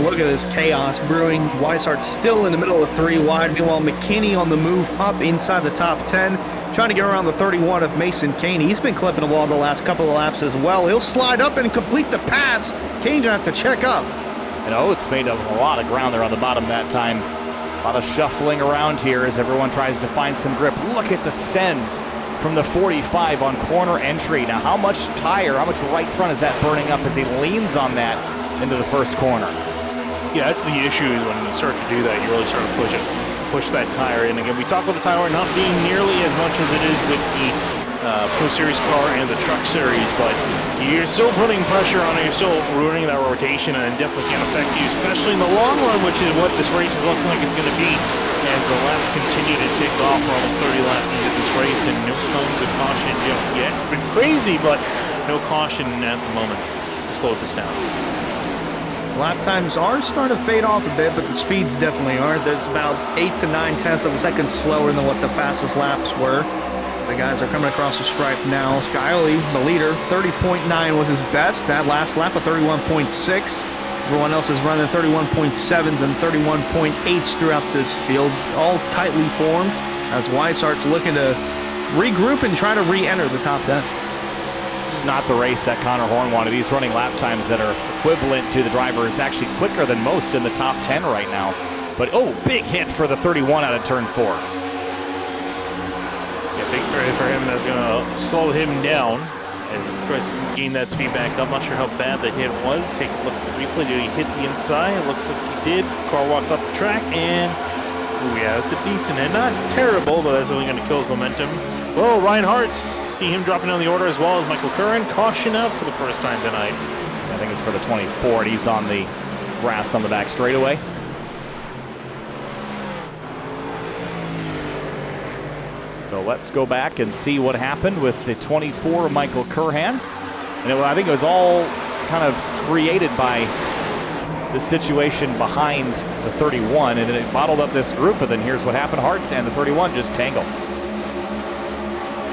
Look at this chaos brewing. Weishart still in the middle of 3 wide. Meanwhile, McKinney on the move up inside the top 10. Trying to get around the 31 of Mason Kane. He's been clipping the wall the last couple of laps as well. He'll slide up and complete the pass. Kane gonna have to check up. And Oates made up a lot of ground there on the bottom that time. A lot of shuffling around here as everyone tries to find some grip. Look at the sends from the 45 on corner entry. Now how much tire, how much right front is that burning up as he leans on that into the first corner? Yeah, that's the issue is when you start to do that, you really start to push that tire in. Again, we talk about the tire not being nearly as much as it is with the Pro Series car and the Truck Series, but you're still putting pressure on it. You're still ruining that rotation, and it definitely can affect you, especially in the long run, which is what this race is looking like it's going to be as the laps continue to tick off. We're almost 30 laps into this race, and no signs of caution just yet. It's been crazy, but no caution at the moment to slow this down. Lap times are starting to fade off a bit, but the speeds definitely aren't. It's about 8 to 9 tenths of a second slower than what the fastest laps were. So guys are coming across the stripe now. Skyley, the leader, 30.9 was his best. That last lap, a 31.6. Everyone else is running 31.7s and 31.8s throughout this field, all tightly formed, as Weishart's looking to regroup and try to re-enter the top 10. This is not the race that Connor Horn wanted. He's running lap times that are equivalent to the drivers, actually quicker than most in the top 10 right now. But, oh, big hit for the 31 out of turn 4. Yeah, big hit for him. That's going to slow him down as he tries to gain that speed back up. Not sure how bad the hit was. Take a look at the replay. Did he hit the inside? It looks like he did. Car walked off the track, and, ooh, yeah, it's a decent hit. Not terrible, but that's only going to kill his momentum. Well, Ryan Hart, see him dropping down the order as well as Michael Curran. Caution out for the first time tonight. I think it's for the 24, and he's on the grass on the back straightaway. So let's go back and see what happened with the 24, Michael Curran. And I think it was all kind of created by the situation behind the 31, and then it bottled up this group, and then here's what happened. Hartz and the 31 just tangled.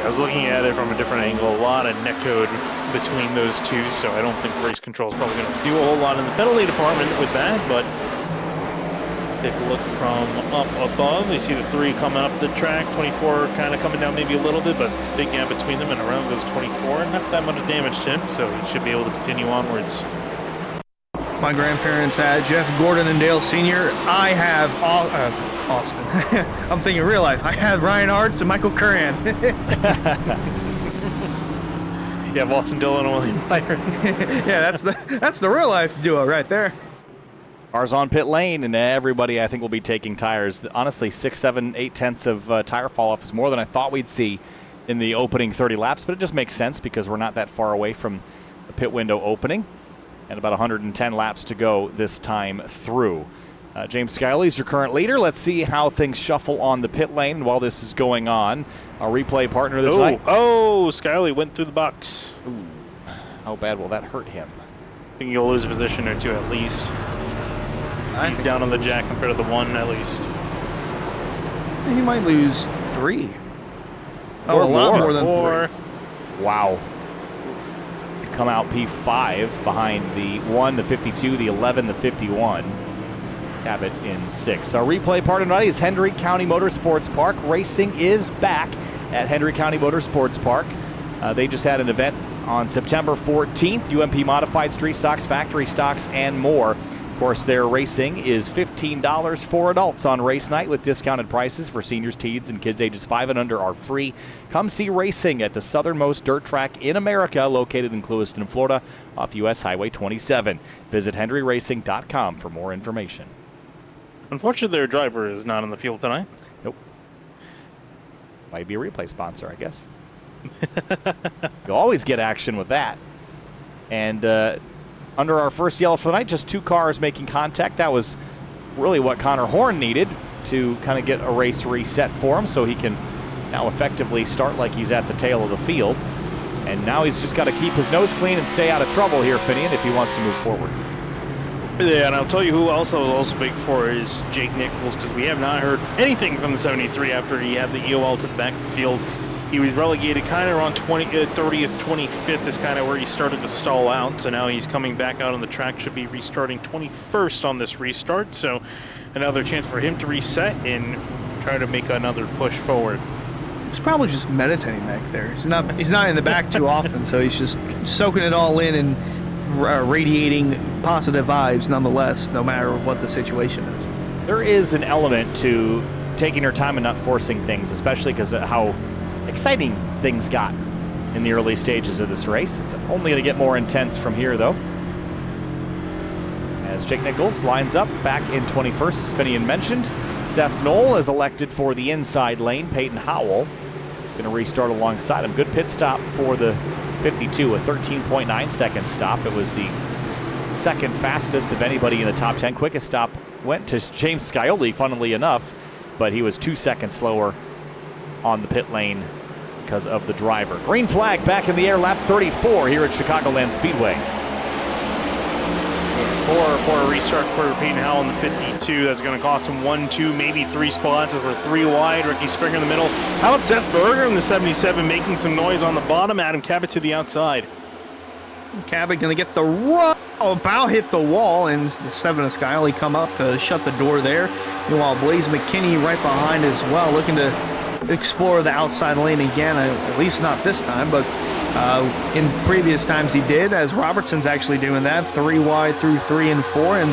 I was looking at it from a different angle. A lot of netcode between those two, so I don't think race control is probably going to do a whole lot in the penalty department with that, but take a look from up above. We see the 3 coming up the track, 24 kind of coming down maybe a little bit, but big gap between them, and around goes 24. Not that much damage to him, so he should be able to continue onwards. My grandparents had Jeff Gordon and Dale Sr. I have Austin. I'm thinking real life. I had Ryan Hartz and Michael Curran. Yeah, Watson Dillon and William Byron. Yeah, that's the real life duo right there. Cars on pit lane, and everybody I think will be taking tires. Honestly, 6, 7, 8 tenths of tire fall off is more than I thought we'd see in the opening 30 laps, but it just makes sense because we're not that far away from the pit window opening, and about 110 laps to go this time through. James Skyley is your current leader. Let's see how things shuffle on the pit lane while this is going on. Our replay partner this night. Oh, Skyley went through the box. Ooh, how bad will that hurt him? I think he'll lose a position or two at least. He's down on the jack compared to the 1 at least. He might lose 3. Or a lot more than 4. 3. Wow. Come out P5 behind the 1, the 52, the 11, the 51. Cabot in 6th. Our replay partner tonight is Hendry County Motorsports Park. Racing is back at Hendry County Motorsports Park. They just had an event on September 14th. UMP Modified, Street Stocks, Factory Stocks, and more. Of course, their racing is $15 for adults on race night with discounted prices for seniors, teens, and kids ages 5 and under are free. Come see racing at the southernmost dirt track in America, located in Clewiston, Florida, off U.S. Highway 27. Visit HenryRacing.com for more information. Unfortunately, their driver is not on the field tonight. Nope. Might be a replay sponsor, I guess. You'll always get action with that. And under our first yellow for the night, just 2 cars making contact. That was really what Connor Horn needed to kind of get a race reset for him so he can now effectively start like he's at the tail of the field. And now he's just got to keep his nose clean and stay out of trouble here, Finian, if he wants to move forward. Yeah, and I'll tell you who else I was also big for is Jake Nichols, because we have not heard anything from the 73 after he had the EOL to the back of the field. He was relegated kind of around 30th, 25th is kind of where he started to stall out. So now he's coming back out on the track, should be restarting 21st on this restart. So another chance for him to reset and try to make another push forward. He's probably just meditating back there. He's not in the back too often, so he's just soaking it all in and radiating positive vibes nonetheless, no matter what the situation is. There is an element to taking your time and not forcing things, especially because of how exciting things got in the early stages of this race. It's only going to get more intense from here, though. As Jake Nichols lines up back in 21st, as Finian mentioned. Seth Knoll is elected for the inside lane. Peyton Howell is going to restart alongside him. Good pit stop for the 52, a 13.9 second stop. It was the second fastest of anybody in the top 10. Quickest stop went to James Scioli, funnily enough, but he was 2 seconds slower on the pit lane because of the driver. Green flag back in the air, lap 34 here at Chicagoland Speedway. For a restart for Peyton Howell in the 52. That's going to cost him 1, 2, maybe 3 spots. We're 3 wide. Ricky Springer in the middle. How about Seth Berger in the 77 making some noise on the bottom? Adam Cabot to the outside. Cabot going to get the run. About hit the wall, and the 7 of Scioli come up to shut the door there. Meanwhile, Blaze McKinney right behind as well, looking to explore the outside lane again, at least not this time, but in previous times he did, as Robertson's actually doing that. 3 wide through 3 and 4, and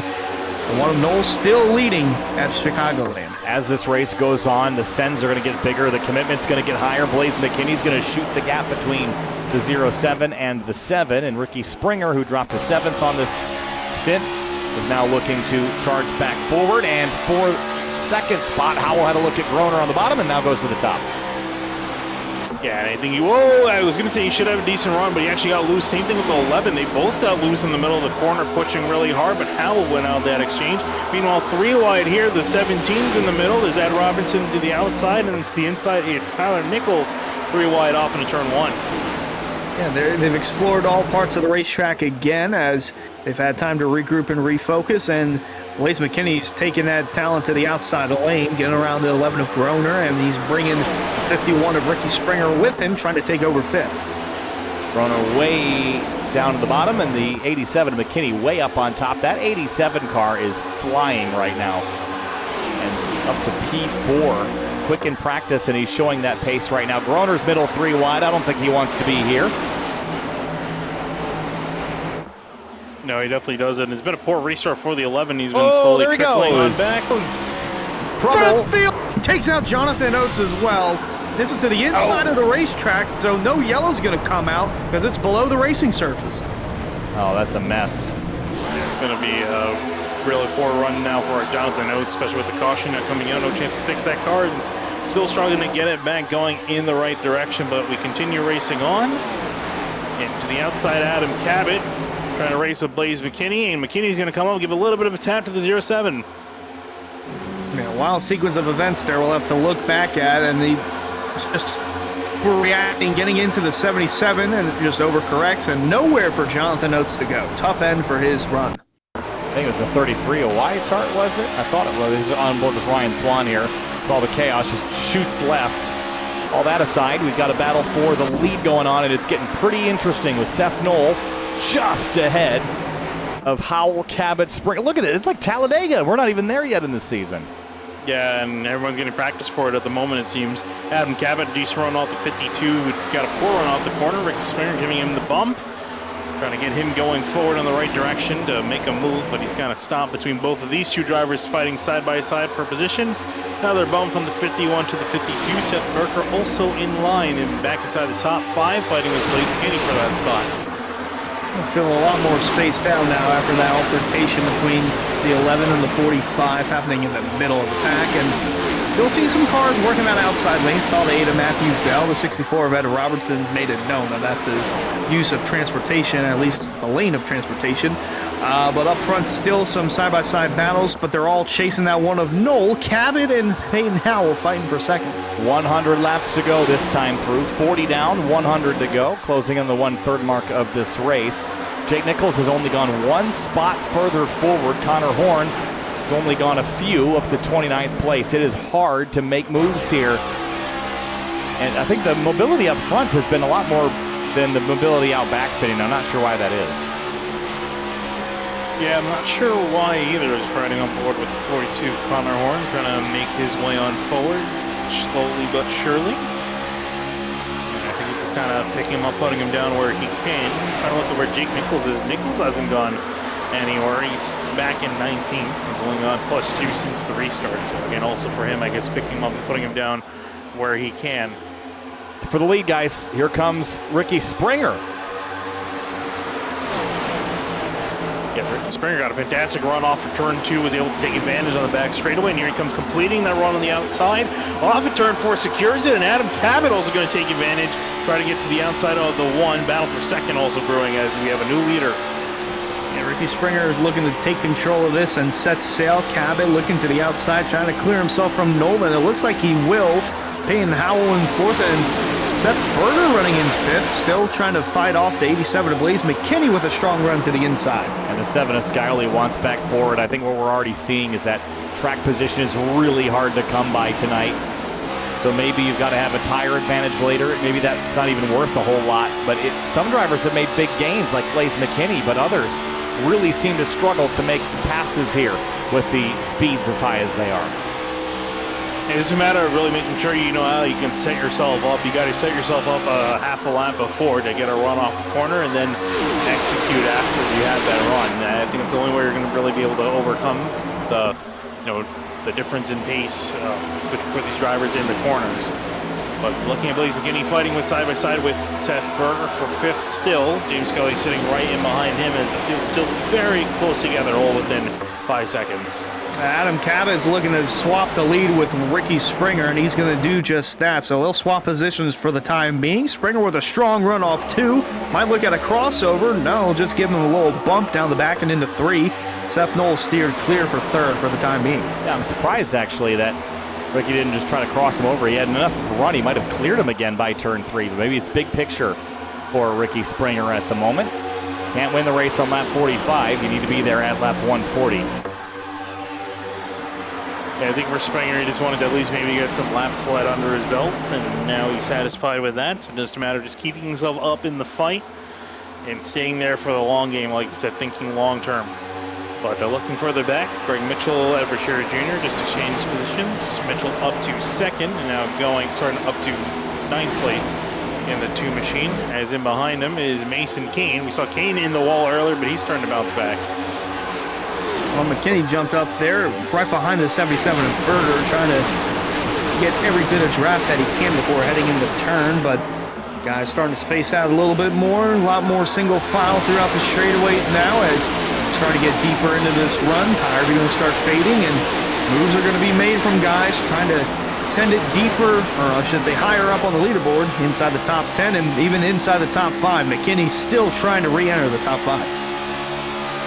one of Knowles still leading at Chicagoland. As this race goes on, the sends are going to get bigger, the commitment's going to get higher. Blaze McKinney's going to shoot the gap between the 07 and the 7, and Ricky Springer, who dropped to 7th on this stint, is now looking to charge back forward. And for second spot, Howell had a look at Groner on the bottom and now goes to the top. Yeah, and I think I was going to say he should have a decent run, but he actually got loose. Same thing with the 11. They both got loose in the middle of the corner, pushing really hard, but Howell went out of that exchange. Meanwhile, 3 wide here, the 17's in the middle. There's Ed Robinson to the outside, and to the inside, it's Tyler Nichols, 3 wide off into turn 1. Yeah, they've explored all parts of the racetrack again, as they've had time to regroup and refocus, and Blaze McKinney's taking that talent to the outside lane, getting around the 11 of Groner, and he's bringing the 51 of Ricky Springer with him, trying to take over 5th. Groner way down to the bottom, and the 87 of McKinney way up on top. That 87 car is flying right now, and up to P4. Quick in practice, and he's showing that pace right now. Groner's middle 3 wide. I don't think he wants to be here. No, he definitely doesn't. It's been a poor restart for the 11. He's been slowly trickling on back. Trouble. Takes out Jonathan Oates as well. This is to the inside of the racetrack, so no yellow's going to come out because it's below the racing surface. Oh, that's a mess. It's going to be a really poor run now for our Jonathan Oates, especially with the caution not coming out. No chance to fix that car. And still struggling to get it back going in the right direction, but we continue racing on. And to the outside, Adam Cabot trying to race with Blaze McKinney, and McKinney's going to come up, give a little bit of a tap to the 07. Yeah, wild sequence of events there we'll have to look back at, and he just reacting, getting into the 77, and it just overcorrects, and nowhere for Jonathan Oates to go. Tough end for his run. I think it was the 33 a Weishart, was it? I thought it was. He's on board with Ryan Swan here. It's all the chaos, just shoots left. All that aside, we've got a battle for the lead going on, and it's getting pretty interesting with Seth Knoll just ahead of Howell, Cabot, Springer. Look at it. It's like Talladega. We're not even there yet in this season. Yeah, and everyone's getting practice for it at the moment, it seems. Adam Cabot, decent run off the 52. Got a poor run off the corner. Ricky Springer giving him the bump. Trying to get him going forward in the right direction to make a move, but he's kind of stopped between both of these two drivers fighting side by side for position. Another bump from the 51 to the 52. Seth Berger also in line and back inside the top 5, fighting with Blaze McKinney for that spot. I'm feeling a lot more spaced out now after that altercation between the 11 and the 45 happening in the middle of the pack, and still seeing some cars working that outside lane. Saw the 8 of Matthew Bell, the 64 of Ed Robertson's made it known that that's his use of transportation, at least the lane of transportation. But up front, still some side-by-side battles, but they're all chasing that one of Knoll, Cabot, and Peyton Howell fighting for second. 100 laps to go this time through. 40 down, 100 to go. Closing on the 1/3 mark of this race. Jake Nichols has only gone 1 spot further forward. Connor Horn has only gone a few up to 29th place. It is hard to make moves here. And I think the mobility up front has been a lot more than the mobility out back fitting. I'm not sure why that is. Yeah, I'm not sure why either is riding on board with the 42 Connor Horn, trying to make his way on forward, slowly but surely. I think he's kind of picking him up, putting him down where he can. Trying to look at where Jake Nichols is. Nichols hasn't gone anywhere. He's back in 19th and going on +2 since the restart. So again, also for him, I guess picking him up and putting him down where he can. For the lead, guys, here comes Ricky Springer. Yeah, Ricky Springer got a fantastic run off for turn 2, was able to take advantage on the back straightaway, and here he comes completing that run on the outside. Off of turn 4, secures it, and Adam Cabot also going to take advantage, try to get to the outside of the 1. Battle for second also brewing as we have a new leader. Yeah, Ricky Springer is looking to take control of this and set sail. Cabot looking to the outside, trying to clear himself from Nolan. It looks like he will. Payne Howell in 4th, and Seth Berger running in 5th, still trying to fight off the 87 of Blaze McKinney with a strong run to the inside. And the 7 of Skyley wants back forward. I think what we're already seeing is that track position is really hard to come by tonight. So maybe you've got to have a tire advantage later. Maybe that's not even worth a whole lot. But some drivers have made big gains like Blaze McKinney, but others really seem to struggle to make passes here with the speeds as high as they are. It's a matter of really making sure you know how you can set yourself up. You got to set yourself up a half a lap before to get a run off the corner and then execute after you have that run. I think it's the only way you're going to really be able to overcome the difference in pace for these drivers in the corners. But looking at Blaze McKinney fighting with side by side with Seth Berger for 5th still. James Scully sitting right in behind him, and the field's still very close together, all within 5 seconds. Adam Cabot's looking to swap the lead with Ricky Springer, and he's going to do just that. So they'll swap positions for the time being. Springer with a strong run off 2. Might look at a crossover. No, just give him a little bump down the back and into 3. Seth Knoll steered clear for 3rd for the time being. Yeah, I'm surprised actually that Ricky didn't just try to cross him over. He had enough of a run. He might have cleared him again by turn 3. But maybe it's big picture for Ricky Springer at the moment. Can't win the race on lap 45. You need to be there at lap 140. Yeah, I think for Springer, he just wanted to at least maybe get some laps let under his belt, and now he's satisfied with that. So just a matter of just keeping himself up in the fight and staying there for the long game, like you said, thinking long term. But looking further back, Greg Mitchell, Edward Shearer Jr. just exchanged positions. Mitchell up to 2nd, and now starting up to 9th place in the 2 machine. As in behind him is Mason Kane. We saw Kane in the wall earlier, but he's starting to bounce back. Well, McKinney jumped up there right behind the 77 of Berger, trying to get every bit of draft that he can before heading into turn, but guys starting to space out a little bit more, a lot more single file throughout the straightaways now as we're starting to get deeper into this run. Tires are going to start fading, and moves are going to be made from guys trying to send it deeper, or I should say higher up on the leaderboard, inside the top 10 and even inside the top 5. McKinney's still trying to re-enter the top 5.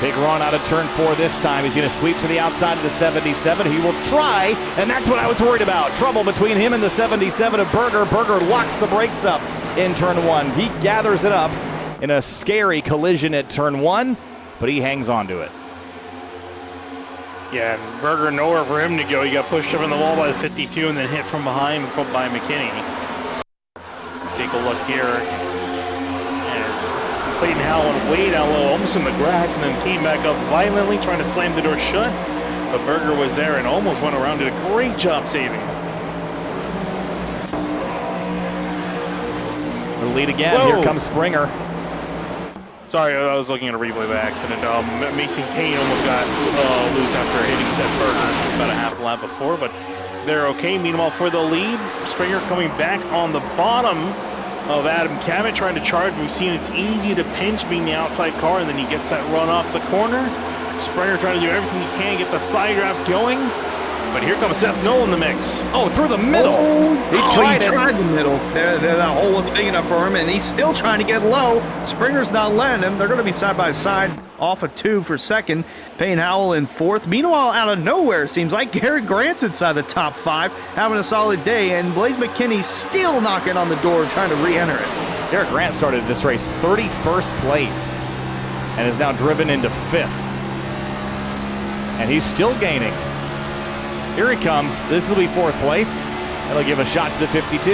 Big run out of turn 4 this time. He's going to sweep to the outside of the 77. He will try, and that's what I was worried about. Trouble between him and the 77 of Berger. Berger locks the brakes up in turn 1. He gathers it up in a scary collision at turn 1, but he hangs on to it. Yeah, and Berger nowhere for him to go. He got pushed up in the wall by the 52 and then hit from behind by McKinney. Take a look here. Clayton Howell way down low, almost in the grass, and then came back up violently, trying to slam the door shut. But Berger was there and almost went around, did a great job saving. The lead again. Whoa. Here comes Springer. Sorry, I was looking at a replay by accident. Mason Kane almost got loose after hitting Seth Berger about a half lap before, but they're okay. Meanwhile, for the lead, Springer coming back on the bottom of Adam Cabot, trying to charge. We've seen it's easy to pinch being the outside car, and then he gets that run off the corner. Springer trying to do everything he can, get the side draft going. But here comes Seth Knoll in the mix. Oh, through the middle. He tried the middle. That hole wasn't big enough for him, and he's still trying to get low. Springer's not letting him. They're going to be side by side off of 2 for 2nd. Payne Howell in 4th. Meanwhile, out of nowhere, it seems like Garrett Grant's inside the top 5, having a solid day, and Blaze McKinney still knocking on the door, trying to re-enter it. Garrett Grant started this race 31st place and is now driven into 5th. And he's still gaining. Here he comes. This will be 4th place. That'll give a shot to the 52.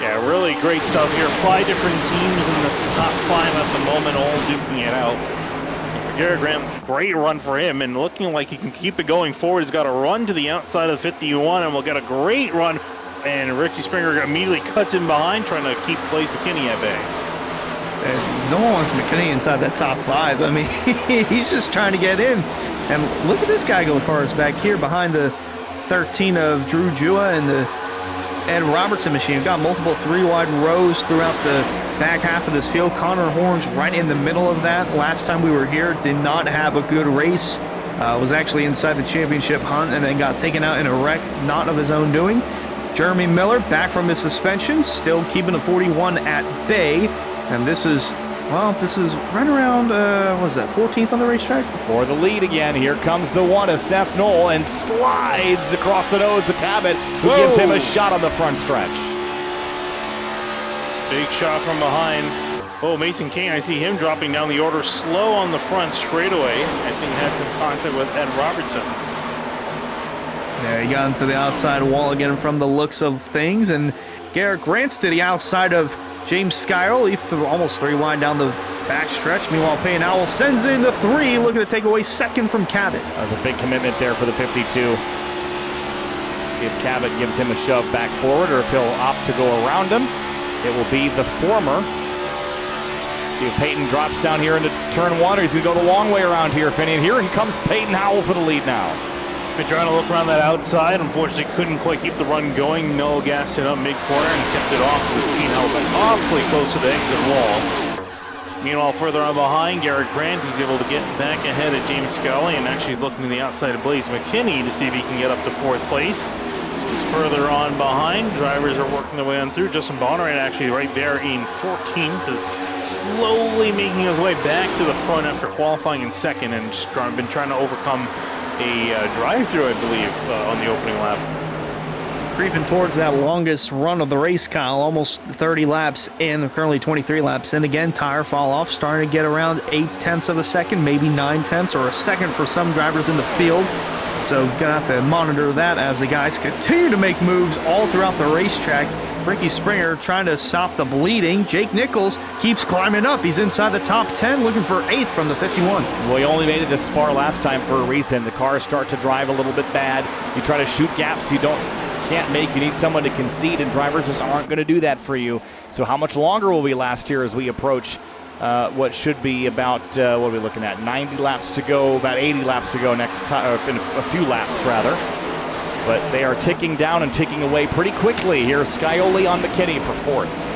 Yeah, really great stuff here. 5 different teams in the top 5 at the moment, all duking it out. And for Garrett Grant, great run for him, and looking like he can keep it going forward. He's got a run to the outside of the 51, and we'll get a great run. And Ricky Springer immediately cuts in behind, trying to keep Blaze McKinney at bay. No one wants McKinney inside that top 5. I mean, he's just trying to get in. And look at this guy, Gilcars, back here behind the 13 of Drew Jua and the Ed Robertson machine. We've got multiple 3-wide rows throughout the back half of this field. Connor Horns right in the middle of that. Last time we were here, did not have a good race. Was actually inside the championship hunt and then got taken out in a wreck, not of his own doing. Jeremy Miller back from his suspension, still keeping the 41 at bay. And this is right around, what was that, 14th on the racetrack? For the lead again, here comes the one of Seth Knoll and slides across the nose to Cabot, who gives him a shot on the front stretch. Big shot from behind. Oh, Mason Kane, I see him dropping down the order slow on the front straightaway. I think had some contact with Ed Robertson. Yeah, he got into the outside wall again from the looks of things, and Garrett Grants to the outside of James Skyrel. He threw almost 3 wide down the back stretch. Meanwhile, Payne Howell sends it into 3, looking to take away second from Cabot. That was a big commitment there for the 52. If Cabot gives him a shove back forward, or if he'll opt to go around him, it will be the former. See if Peyton drops down here into turn 1, or he's going to go the long way around here, Finney. And here he comes Peyton Howell for the lead now. Been trying to look around that outside. Unfortunately, couldn't quite keep the run going. No gassed it up mid-corner and kept it off with Peyton Howell, but awfully close to the exit wall. Meanwhile, further on behind, Garrett Grant, he's able to get back ahead of James Scully and actually looking to the outside of Blaze McKinney to see if he can get up to 4th place. He's further on behind. Drivers are working their way on through. Justin Bonner actually right there in 14th is slowly making his way back to the front after qualifying in 2nd and just been trying to overcome a drive-through, I believe, on the opening lap. Creeping towards that longest run of the race, Kyle, almost 30 laps in. They're currently 23 laps in. Again, tire fall off, starting to get around 0.8 of a second, maybe 0.9 or a second for some drivers in the field. So gonna have to monitor that as the guys continue to make moves all throughout the racetrack. Ricky Springer trying to stop the bleeding. Jake Nichols keeps climbing up. He's inside the top 10, looking for 8th from the 51. Well, he only made it this far last time for a reason. The cars start to drive a little bit bad. You try to shoot gaps you can't make. You need someone to concede, and drivers just aren't going to do that for you. So how much longer will we last here as we approach what should be about, what are we looking at, 90 laps to go, about 80 laps to go next time, in a few laps rather. But they are ticking down and ticking away pretty quickly. Here's Scioli on McKinney for 4th.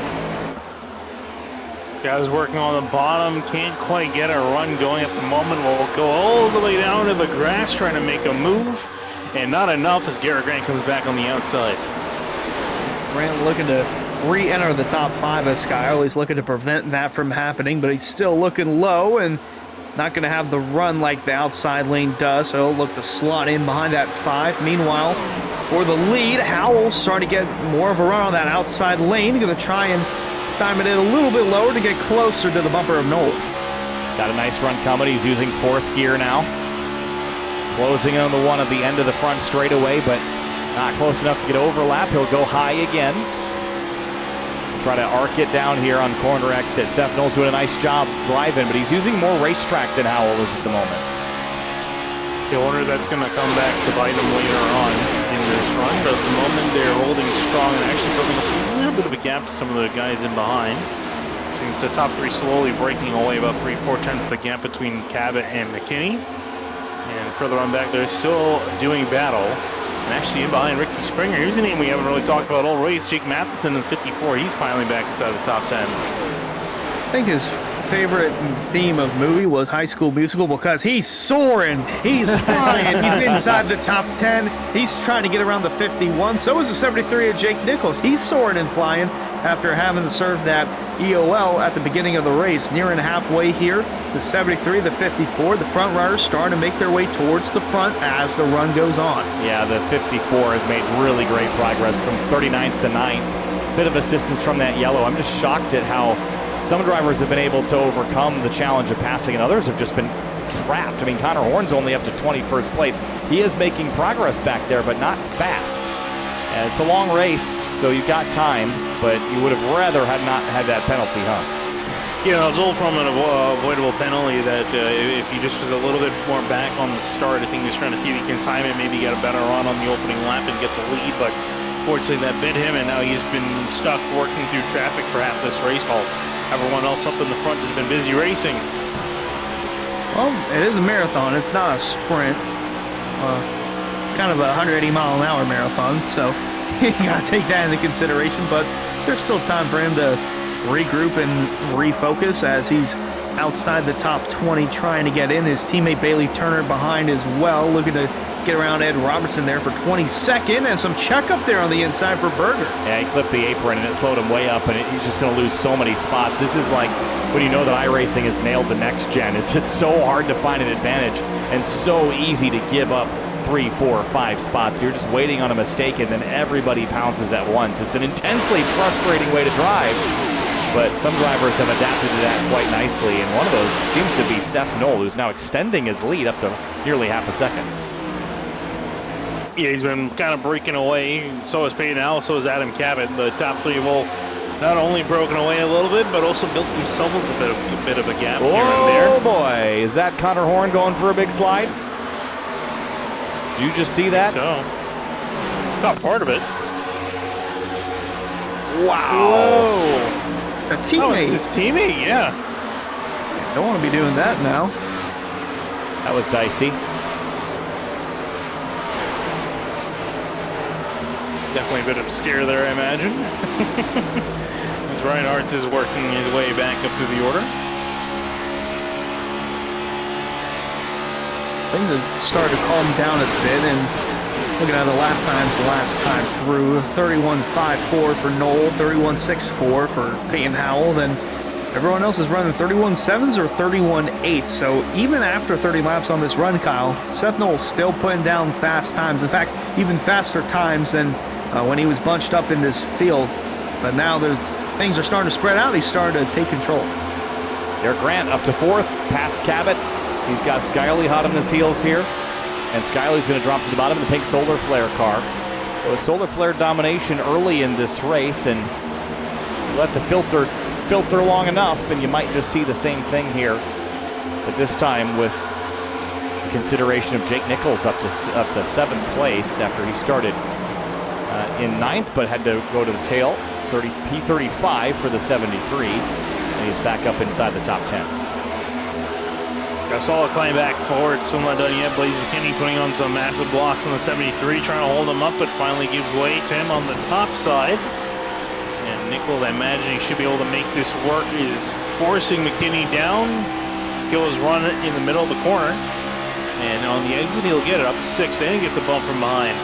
Guys working on the bottom, can't quite get a run going at the moment. We'll go all the way down to the grass trying to make a move. And not enough as Garrett Grant comes back on the outside. Grant looking to re-enter the top 5 as Scioli's looking to prevent that from happening, but he's still looking low and not going to have the run like the outside lane does, so he'll look to slot in behind that 5. Meanwhile, for the lead, Howell's starting to get more of a run on that outside lane. Going to try and time it in a little bit lower to get closer to the bumper of Knoll. Got a nice run coming. He's using 4th gear now. Closing in on the one at the end of the front straightaway, but not close enough to get overlap. He'll go high again. Try to arc it down here on corner exit. Seth Knoll's doing a nice job driving, but he's using more racetrack than Howell is at the moment. The order that's going to come back to bite him later on in this run, but at the moment they're holding strong and actually building up a little bit of a gap to some of the guys in behind. It's the top 3 slowly breaking away about 3/4 the gap between Cabot and McKinney. And further on back, they're still doing battle. And actually in behind Ricky Springer, here's a name we haven't really talked about all race, Jake Matheson in 54. He's finally back inside the top 10. I think his favorite theme of movie was High School Musical because he's soaring, he's flying, he's inside the top 10. He's trying to get around the 51. So is the 73 of Jake Nichols. He's soaring and flying after having to serve that EOL at the beginning of the race. Nearing halfway here, the 73, the 54, the front runners starting to make their way towards the front as the run goes on. Yeah, the 54 has made really great progress from 39th to 9th. Bit of assistance from that yellow. I'm just shocked at how some drivers have been able to overcome the challenge of passing, and others have just been trapped. I mean, Connor Horn's only up to 21st place. He is making progress back there, but not fast. And it's a long race, so you've got time, but you would have rather had not had that penalty, huh? Yeah, it was all from an avoidable penalty that if he just was a little bit more back on the start, I think he was trying to see if he can time it, maybe get a better run on the opening lap and get the lead, but fortunately that bit him, and now he's been stuck working through traffic for half this race while everyone else up in the front has been busy racing. Well, it is a marathon. It's not a sprint. Kind of a 180-mile-an-hour marathon, so you got to take that into consideration, but there's still time for him to regroup and refocus as he's outside the top 20 trying to get in. His teammate Bailey Turner behind as well, looking to get around Ed Robertson there for 22nd, and some checkup there on the inside for Berger. Yeah, he clipped the apron and it slowed him way up, and he's just going to lose so many spots. This is like when you know that iRacing has nailed the next gen. It's so hard to find an advantage and so easy to give up 3, 4, 5 spots. You're just waiting on a mistake and then everybody pounces at once. It's an intensely frustrating way to drive, but some drivers have adapted to that quite nicely, and one of those seems to be Seth Knoll, who's now extending his lead up to nearly half a second. Yeah, he's been kind of breaking away. So is Peyton Howell, so is Adam Cabot. The top three have all not only broken away a little bit, but also built themselves a bit of a gap here and there. Oh boy, is that Connor Horn going for a big slide? Did you just see that? So, not part of it. Wow. Whoa. A teammate. Oh, it's his teammate, yeah. Don't want to be doing that now. That was dicey. Definitely a bit of a scare there, I imagine. As Ryan Arts is working his way back up through the order. Things have started to calm down a bit, and looking at the lap times the last time through, 31.54 for Knoll, 31.64 for Peyton Howell, then everyone else is running 31.7s or 31.8s. So even after 30 laps on this run, Kyle, Seth Knoll's still putting down fast times. In fact, even faster times than when he was bunched up in this field. But now things are starting to spread out. He's starting to take control. Derek Grant up to 4th, past Cabot. He's got Skyley hot on his heels here. And Skyley's going to drop to the bottom of the pink solar flare car. It was solar flare domination early in this race, and you let the filter long enough and you might just see the same thing here. But this time with consideration of Jake Nichols up to 7th place after he started in 9th, but had to go to the tail. P35 for the 73, and he's back up inside the top 10. Got a solid climb back forward, still not done yet. Blaze McKinney putting on some massive blocks on the 73, trying to hold him up, but finally gives way to him on the top side. And Nichols, I imagine he should be able to make this work, is forcing McKinney down to kill his run in the middle of the corner. And on the exit, he'll get it up to 6th, then he gets a bump from behind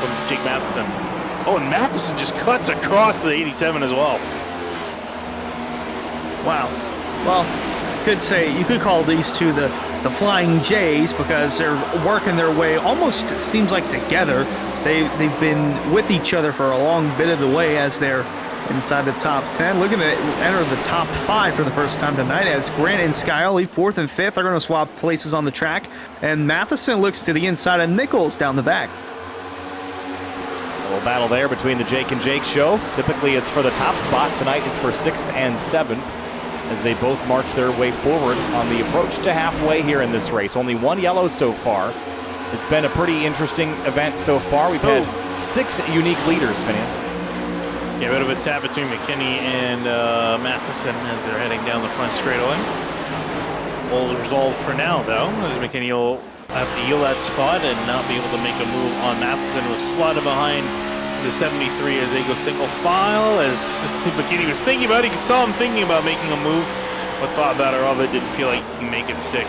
from Jake Matheson. Oh, and Matheson just cuts across the 87 as well. Wow. Well, you could call these two the Flying Jays, because they're working their way almost, seems like, together. They've been with each other for a long bit of the way as they're inside the top 10. Looking to enter the top 5 for the first time tonight, as Grant and Skyley, 4th and 5th, are going to swap places on the track. And Matheson looks to the inside of Nichols down the back. A little battle there between the Jake and Jake show. Typically it's for the top spot. Tonight it's for 6th and 7th as they both march their way forward on the approach to halfway here in this race. Only one yellow so far. It's been a pretty interesting event so far. We've had 6 unique leaders, Finian. Yeah, a bit of a tap between McKinney and Matheson as they're heading down the front straightaway. All resolved for now, though, as McKinney will have to yield that spot and not be able to make a move on Matheson, who was slotted behind the 73 as they go single file. As McKinney was thinking about it, you saw him thinking about making a move, but thought better of it, didn't feel like he can make it stick.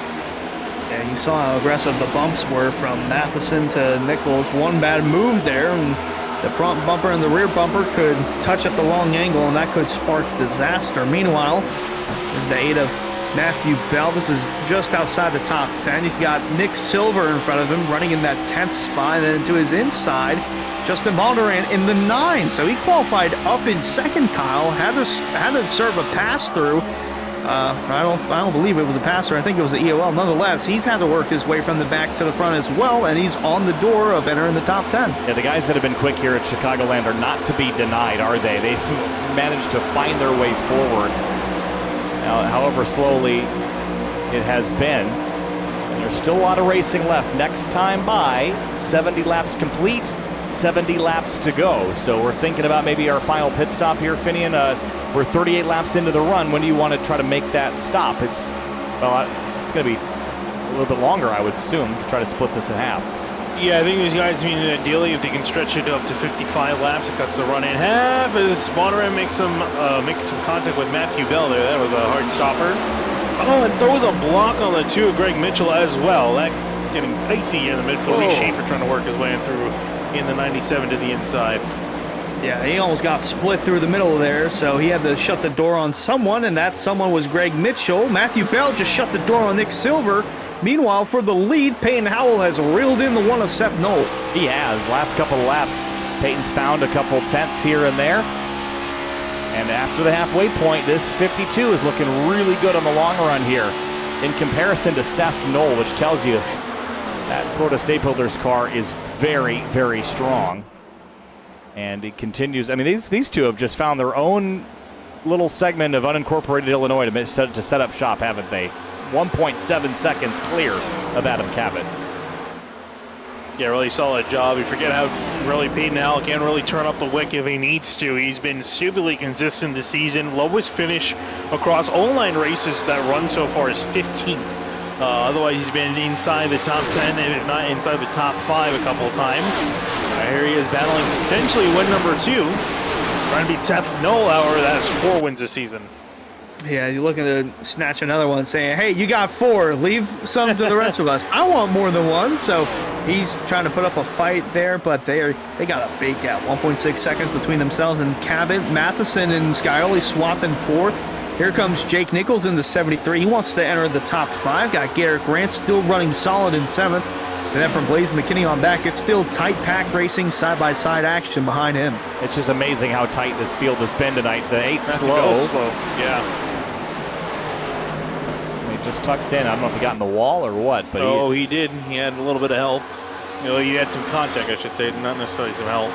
Yeah, you saw how aggressive the bumps were from Matheson to Nichols. One bad move there, and the front bumper and the rear bumper could touch at the wrong angle, and that could spark disaster. Meanwhile, there's the 8 of Matthew Bell. This is just outside the top 10. He's got Nick Silver in front of him, running in that 10th spot, and then to his inside, Justin Bondurant in the 9. So he qualified up in 2nd, Kyle. Had to serve a pass-through. I don't believe it was a pass-through. I think it was an EOL. Nonetheless, he's had to work his way from the back to the front as well, and he's on the door of entering the top 10. Yeah, the guys that have been quick here at Chicagoland are not to be denied, are they? They've managed to find their way forward. Now, however slowly it has been, and there's still a lot of racing left. Next time by, 70 laps complete, 70 laps to go. So we're thinking about maybe our final pit stop here, Finian. We're 38 laps into the run. When do you want to try to make that stop? It's going to be a little bit longer, I would assume, to try to split this in half. Yeah, I think these guys, ideally, if they can stretch it up to 55 laps, it cuts the run in half as Bonneran makes some contact with Matthew Bell there. That was a hard stopper. Oh, and throws a block on the 2 of Greg Mitchell as well. That's getting dicey here in the midfield. Lee Schaefer trying to work his way in through in the 97 to the inside. Yeah, he almost got split through the middle there, so he had to shut the door on someone, and that someone was Greg Mitchell. Matthew Bell just shut the door on Nick Silver. Meanwhile, for the lead, Peyton Howell has reeled in the one of Seth Knoll. He has. Last couple of laps, Peyton's found a couple tenths here and there. And after the halfway point, this 52 is looking really good on the long run here in comparison to Seth Knoll, which tells you that Florida State Builders car is very, very strong. And it continues. I mean, these two have just found their own little segment of unincorporated Illinois to set up shop, haven't they? 1.7 seconds clear of Adam Cabot. Yeah, really solid job. You forget how really Peyton Howell can really turn up the wick if he needs to. He's been stupidly consistent this season. Lowest finish across all 9 races that run so far is 15th. Otherwise, he's been inside the top 10, and if not inside the top 5 a couple of times. Here he is battling to potentially win number 2. Trying to beat Seth Knoll, however, that is 4 wins this season. Yeah, he's looking to snatch another one, saying, hey, you got 4, leave some to the rest of us. I want more than 1, so he's trying to put up a fight there, but they got a big gap, 1.6 seconds between themselves and Cabot. Matheson and Scioli swapping 4th. Here comes Jake Nichols in the 73. He wants to enter the top 5. Got Garrett Grant still running solid in 7th. And then from Blaze McKinney on back, it's still tight pack racing, side-by-side action behind him. It's just amazing how tight this field has been tonight. The 8 slow. Yeah. He just tucks in. I don't know if he got in the wall or what, but he did. He had a little bit of help. He had some contact, I should say, not necessarily some help.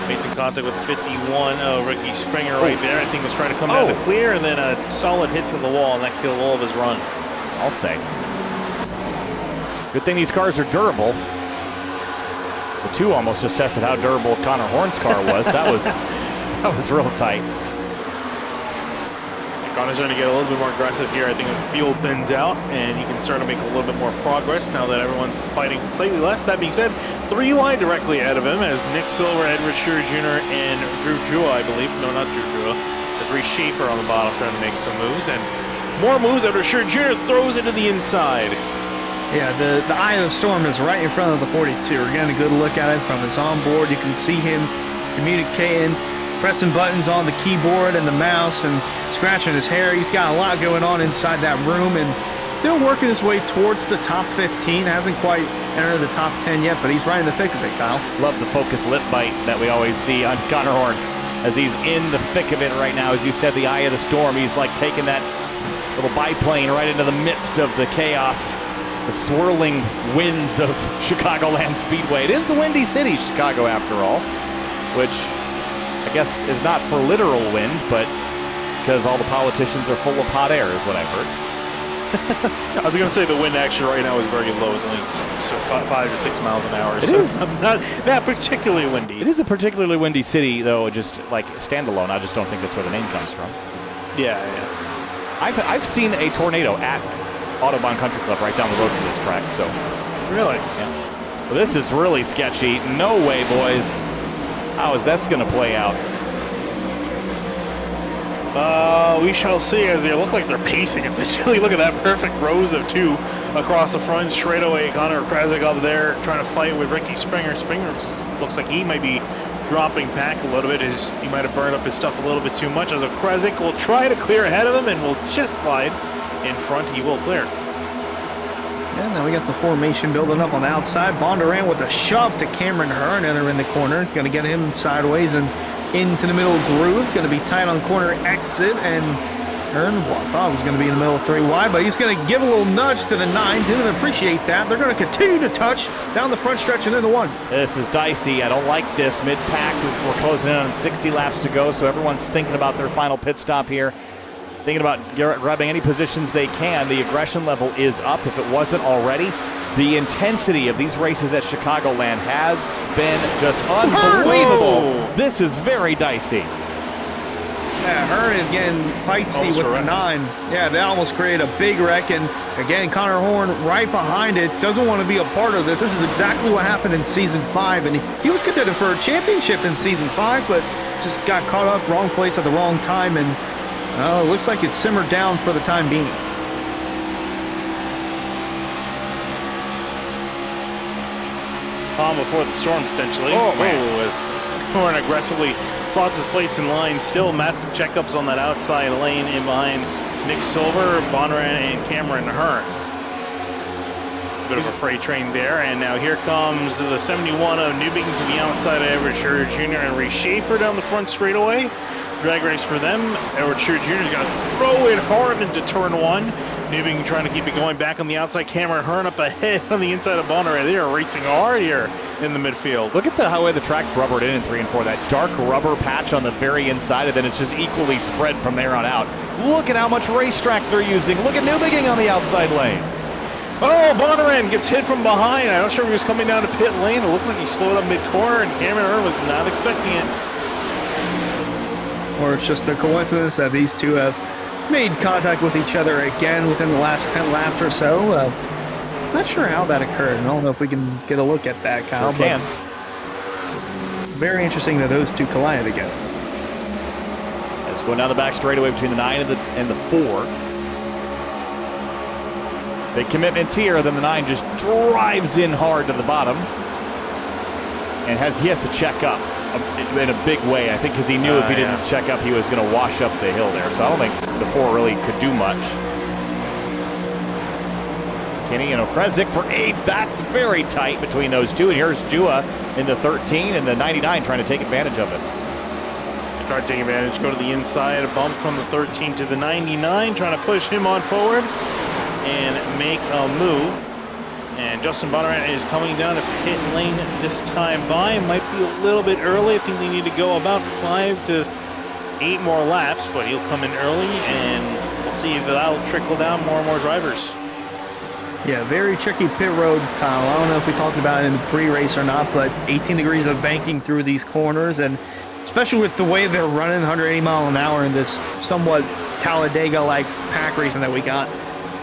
Made some contact with 51, Ricky Springer right there. I think was trying to come down to clear, and then a solid hit to the wall, and that killed all of his run. I'll say. Good thing these cars are durable. The 2 almost just tested how durable Connor Horn's car was. That was real tight. Connor's going to get a little bit more aggressive here. I think as the field thins out, and he can start to make a little bit more progress now that everyone's fighting slightly less. That being said, 3 wide directly ahead of him as Nick Silver, Edward Scheer Jr., and Drew Jua, I believe. No, not Drew Jua. Three Schaefer on the bottom trying to make some moves, and more moves. Edward Scheer Jr. throws it to the inside. Yeah, the eye of the storm is right in front of the 42. We're getting a good look at it from his onboard. You can see him communicating, pressing buttons on the keyboard and the mouse and scratching his hair. He's got a lot going on inside that room and still working his way towards the top 15. Hasn't quite entered the top 10 yet, but he's right in the thick of it, Kyle. Love the focused lip bite that we always see on Connor Horn as he's in the thick of it right now. As you said, the eye of the storm. He's like taking that little biplane right into the midst of the chaos, the swirling winds of Chicagoland Speedway. It is the Windy City, Chicago, after all, which I guess is not for literal wind, but because all the politicians are full of hot air is what I've heard. I was going to say the wind actually right now is very low. It's only 5 to 6 miles an hour. It so is not that particularly windy. It is a particularly windy city, though, just like standalone. I just don't think that's where the name comes from. Yeah. I've seen a tornado at Audubon Country Club right down the road from this track. So really, yeah. Well, this is really sketchy. No way, boys. How is that going to play out? We shall see, as they look like they're pacing. Essentially, look at that perfect rows of 2 across the front straightaway. Connor Krasik up there trying to fight with Ricky Springer. Springer looks like he might be dropping back a little bit. He might have burned up his stuff a little bit too much. As a Krasik will try to clear ahead of him and will just slide in front. He will clear. And then we got the formation building up on the outside. Bondurant with a shove to Cameron Hearn, entering the corner. Going to get him sideways and into the middle groove. Going to be tight on corner exit, and Hearn, well, I thought he was going to be in the middle of 3 wide, but he's going to give a little nudge to the 9. Didn't appreciate that. They're going to continue to touch down the front stretch and into 1. This is dicey. I don't like this mid-pack. We're closing in on 60 laps to go, so everyone's thinking about their final pit stop here. Thinking about grabbing any positions they can. The aggression level is up, if it wasn't already. The intensity of these races at Chicagoland has been just unbelievable. This is very dicey. Yeah, Hearn is getting feisty with the 9. Yeah, they almost created a big wreck, and again, Connor Horn right behind it, doesn't want to be a part of this. This is exactly what happened in Season 5, and he was contending for a championship in Season 5, but just got caught up, wrong place at the wrong time, and it looks like it's simmered down for the time being. Calm before the storm, potentially. Oh, man. As Horn aggressively slots his place in line. Still massive checkups on that outside lane in behind Nick Silver, Bonneran, and Cameron Hearn. Bit of a freight train there, and now here comes the 71 of Newbigin to the outside of Everett Shearer Jr. and Ray Schaefer down the front straightaway. Drag race for them. Everett Shearer Jr. is going to throw it hard into turn 1. Newbigin trying to keep it going back on the outside. Cameron Hearn up ahead on the inside of Bonneran. They are racing hard here in the midfield. Look at the way the track's rubbered in 3 and 4. That dark rubber patch on the very inside, and then it's just equally spread from there on out. Look at how much racetrack they're using. Look at Newbigin on the outside lane. Oh, Bonneran gets hit from behind. I'm not sure if he was coming down to pit lane. It looked like he slowed up mid-corner, and Cameron Hearn was not expecting it. Or it's just a coincidence that these two have made contact with each other again within the last 10 laps or so. Not sure how that occurred. I don't know if we can get a look at that, Kyle. Sure can. Very interesting that those two collided again. It's going down the back straightaway between the 9 and the 4. Big commitments here. Then the 9 just drives in hard to the bottom, and he has to check up in a big way. I think because he knew if he didn't check up, he was going to wash up the hill there. So I don't think the 4 really could do much. Kenny and Okrezik for 8th. That's very tight between those two. And here's Jua in the 13 and the 99 trying to take advantage of it. Try to take advantage, go to the inside, a bump from the 13 to the 99, trying to push him on forward and make a move. And Justin Bonneran is coming down to pit lane this time by. Might be a little bit early. I think they need to go about 5 to 8 more laps, but he'll come in early, and we'll see if that'll trickle down more and more drivers. Yeah, very tricky pit road, Kyle. I don't know if we talked about it in the pre-race or not, but 18 degrees of banking through these corners, and especially with the way they're running 180 mile an hour in this somewhat Talladega-like pack racing that we got.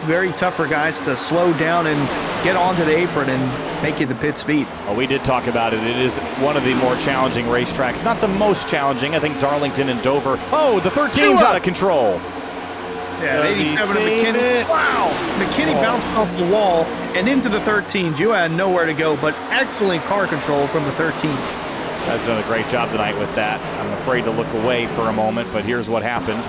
Very tough for guys to slow down and get onto the apron and make it the pit speed. Well, we did talk about it. It is one of the more challenging racetracks. Not the most challenging. I think Darlington and Dover. Oh, the 13's out of control. Yeah, 87 of McKinney. Wow! McKinney bounced off the wall and into the 13. Jua had nowhere to go, but excellent car control from the 13. Has done a great job tonight with that. I'm afraid to look away for a moment, but here's what happened.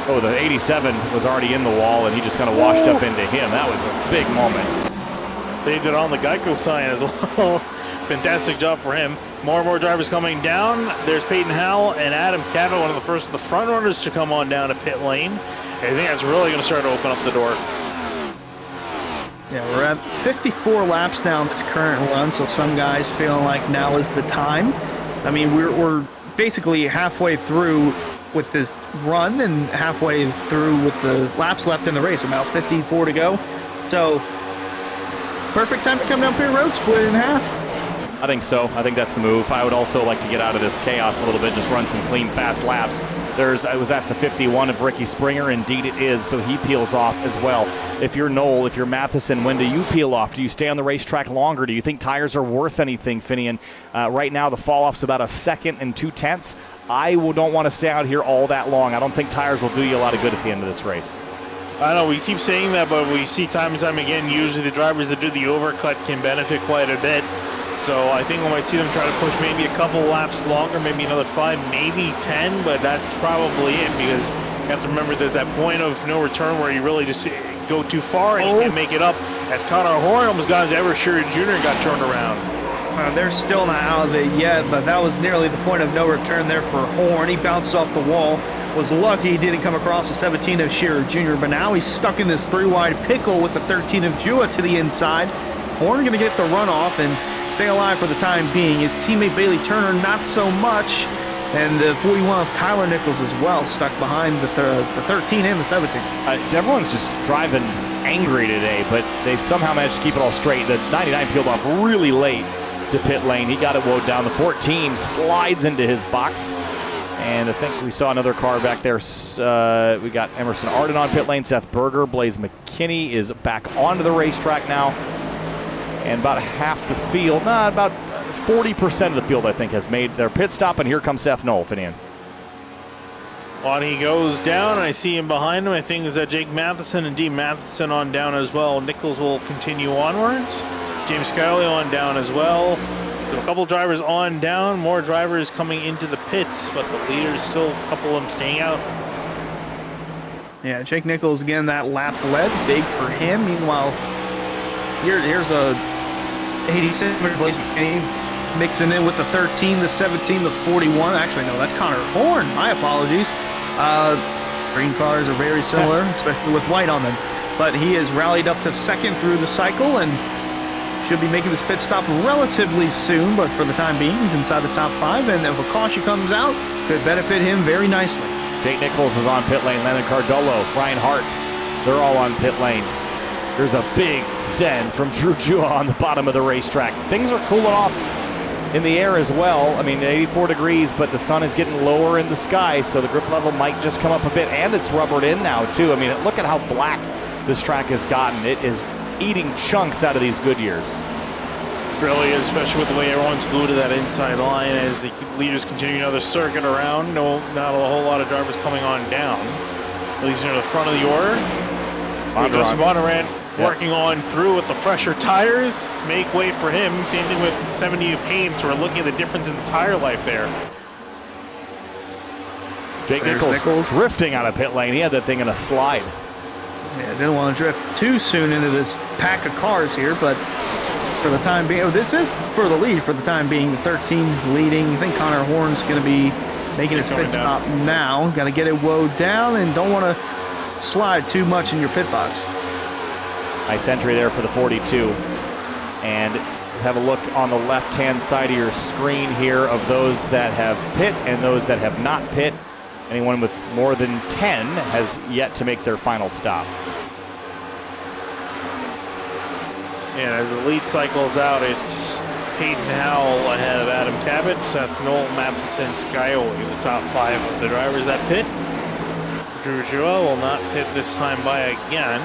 Oh, the 87 was already in the wall, and he just kind of washed up into him. That was a big moment. They did on the Geico sign as well. Fantastic job for him. More and more drivers coming down. There's Peyton Howell and Adam Cadwell, one of the first of the front runners to come on down to pit lane. I think that's really going to start to open up the door. Yeah, we're at 54 laps down this current run, so some guys feeling like now is the time. I mean, we're basically halfway through with this run and halfway through with the laps left in the race, about 54 to go. So, perfect time to come down pit road, split it in half. I think so. I think that's the move. I would also like to get out of this chaos a little bit, just run some clean, fast laps. I was at the 51 of Ricky Springer. Indeed it is, so he peels off as well. If you're Noel, if you're Matheson, when do you peel off? Do you stay on the racetrack longer? Do you think tires are worth anything, Finian? Right now, the fall-off's about 1 second and 2/10. I don't want to stay out here all that long. I don't think tires will do you a lot of good at the end of this race. I know we keep saying that, but we see time and time again, usually the drivers that do the overcut can benefit quite a bit. So I think we might see them try to push maybe a couple laps longer, maybe another 5, maybe 10, but that's probably it, because you have to remember there's that point of no return where you really just go too far and you can't make it up. As Connor Horn almost got his Everett Shearer Jr. got turned around. They're still not out of it yet, but that was nearly the point of no return there for Horn. He bounced off the wall. Was lucky he didn't come across the 17 of Shearer Jr., but now he's stuck in this 3-wide pickle with the 13 of Jua to the inside. Horn going to get the runoff and stay alive for the time being. His teammate Bailey Turner, not so much. And the 41 of Tyler Nichols as well, stuck behind the 13 and the 17. Everyone's just driving angry today, but they've somehow managed to keep it all straight. The 99 peeled off really late to pit lane. He got it woed down. The 14 slides into his box. And I think we saw another car back there. We got Emerson Arden on pit lane. Seth Berger. Blaze McKinney is back onto the racetrack now. And about half the field, about 40% of the field, I think, has made their pit stop. And here comes Seth Knoll, Finian. On he goes down, and I see him behind him. I think is that Jake Matheson and Dean Matheson on down as well. Nichols will continue onwards. James Scully on down as well. So a couple drivers on down, more drivers coming into the pits, but the leaders still, a couple of them staying out. Yeah, Jake Nichols again, that lap led, big for him. Meanwhile, here's a 87 Blaze McKinney mixing in with the 13, the 17, the 41. Actually, no, that's Connor Horn. My apologies. Green cars are very similar, especially with white on them. But he has rallied up to second through the cycle and should be making this pit stop relatively soon. But for the time being, he's inside the top 5. And if a caution comes out, could benefit him very nicely. Jake Nichols is on pit lane. Landon Cardolo, Brian Hartz, they're all on pit lane. There's a big send from Drew Jua on the bottom of the racetrack. Things are cooling off in the air as well. I mean, 84 degrees, but the sun is getting lower in the sky, so the grip level might just come up a bit, and it's rubbered in now, too. I mean, look at how black this track has gotten. It is eating chunks out of these Goodyears. Really, especially with the way everyone's glued to that inside line as the leaders continue another circuit around. No, not a whole lot of drivers coming on down. At least near the front of the order. Justin Bondurant working on through with the fresher tires. Make way for him. Same thing with 70 Paints. We're looking at the difference in the tire life there. Jake Nichols drifting out of pit lane. He had that thing in a slide. Yeah, didn't want to drift too soon into this pack of cars here, but for the time being, this is for the lead for the time being. The 13 leading. I think Connor Horn's going to be making his pit stop now. Got to get it woed down and don't want to slide too much in your pit box. Nice entry there for the 42. And have a look on the left-hand side of your screen here of those that have pit and those that have not pit. Anyone with more than 10 has yet to make their final stop. And as the lead cycles out, it's Peyton Howell ahead of Adam Cabot, Seth Knoll, Matheson, Scioli, the top 5 of the drivers that pit. Drew Jua will not pit this time by again.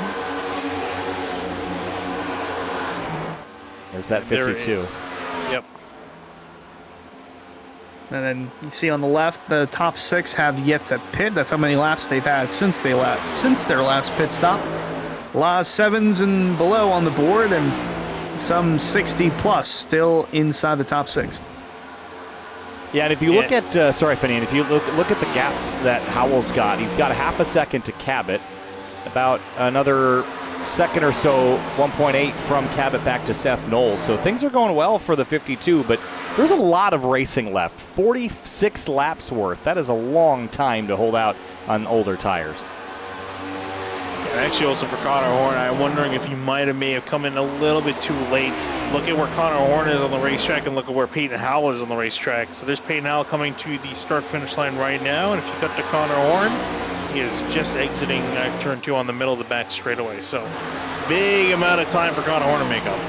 There's that 52. Yep. And then you see on the left, the top 6 have yet to pit. That's how many laps they've had since their last pit stop. A lot of 7s and below on the board, and some 60 plus still inside the top 6. Yeah, and if you look at, sorry, Finian, if you look at the gaps that Howell's got, he's got a half a second to Cabot, about another second or so, 1.8 from Cabot back to Seth Knoll. So things are going well for the 52, but there's a lot of racing left. 46 laps worth. That is a long time to hold out on older tires. And actually also for Connor Horn, I'm wondering if he may have come in a little bit too late. Look at where Connor Horn is on the racetrack and look at where Peyton Howell is on the racetrack. So there's Peyton Howell coming to the start-finish line right now, and if you cut to Connor Horn, he is just exiting turn 2 on the middle of the back straightaway. So big amount of time for Connor Horn to make up.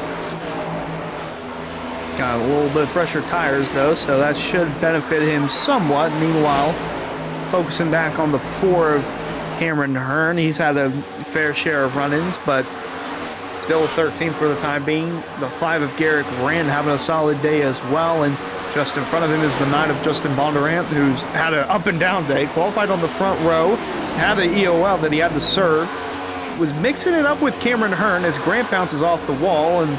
Got a little bit fresher tires though, so that should benefit him somewhat. Meanwhile, focusing back on the 4 of Cameron Hearn, he's had a fair share of run-ins, but still a 13 for the time being. The 5 of Garrick Rand having a solid day as well, and just in front of him is the 9 of Justin Bondurant, who's had an up-and-down day, qualified on the front row, had an EOL that he had to serve, was mixing it up with Cameron Hearn as Grant bounces off the wall, and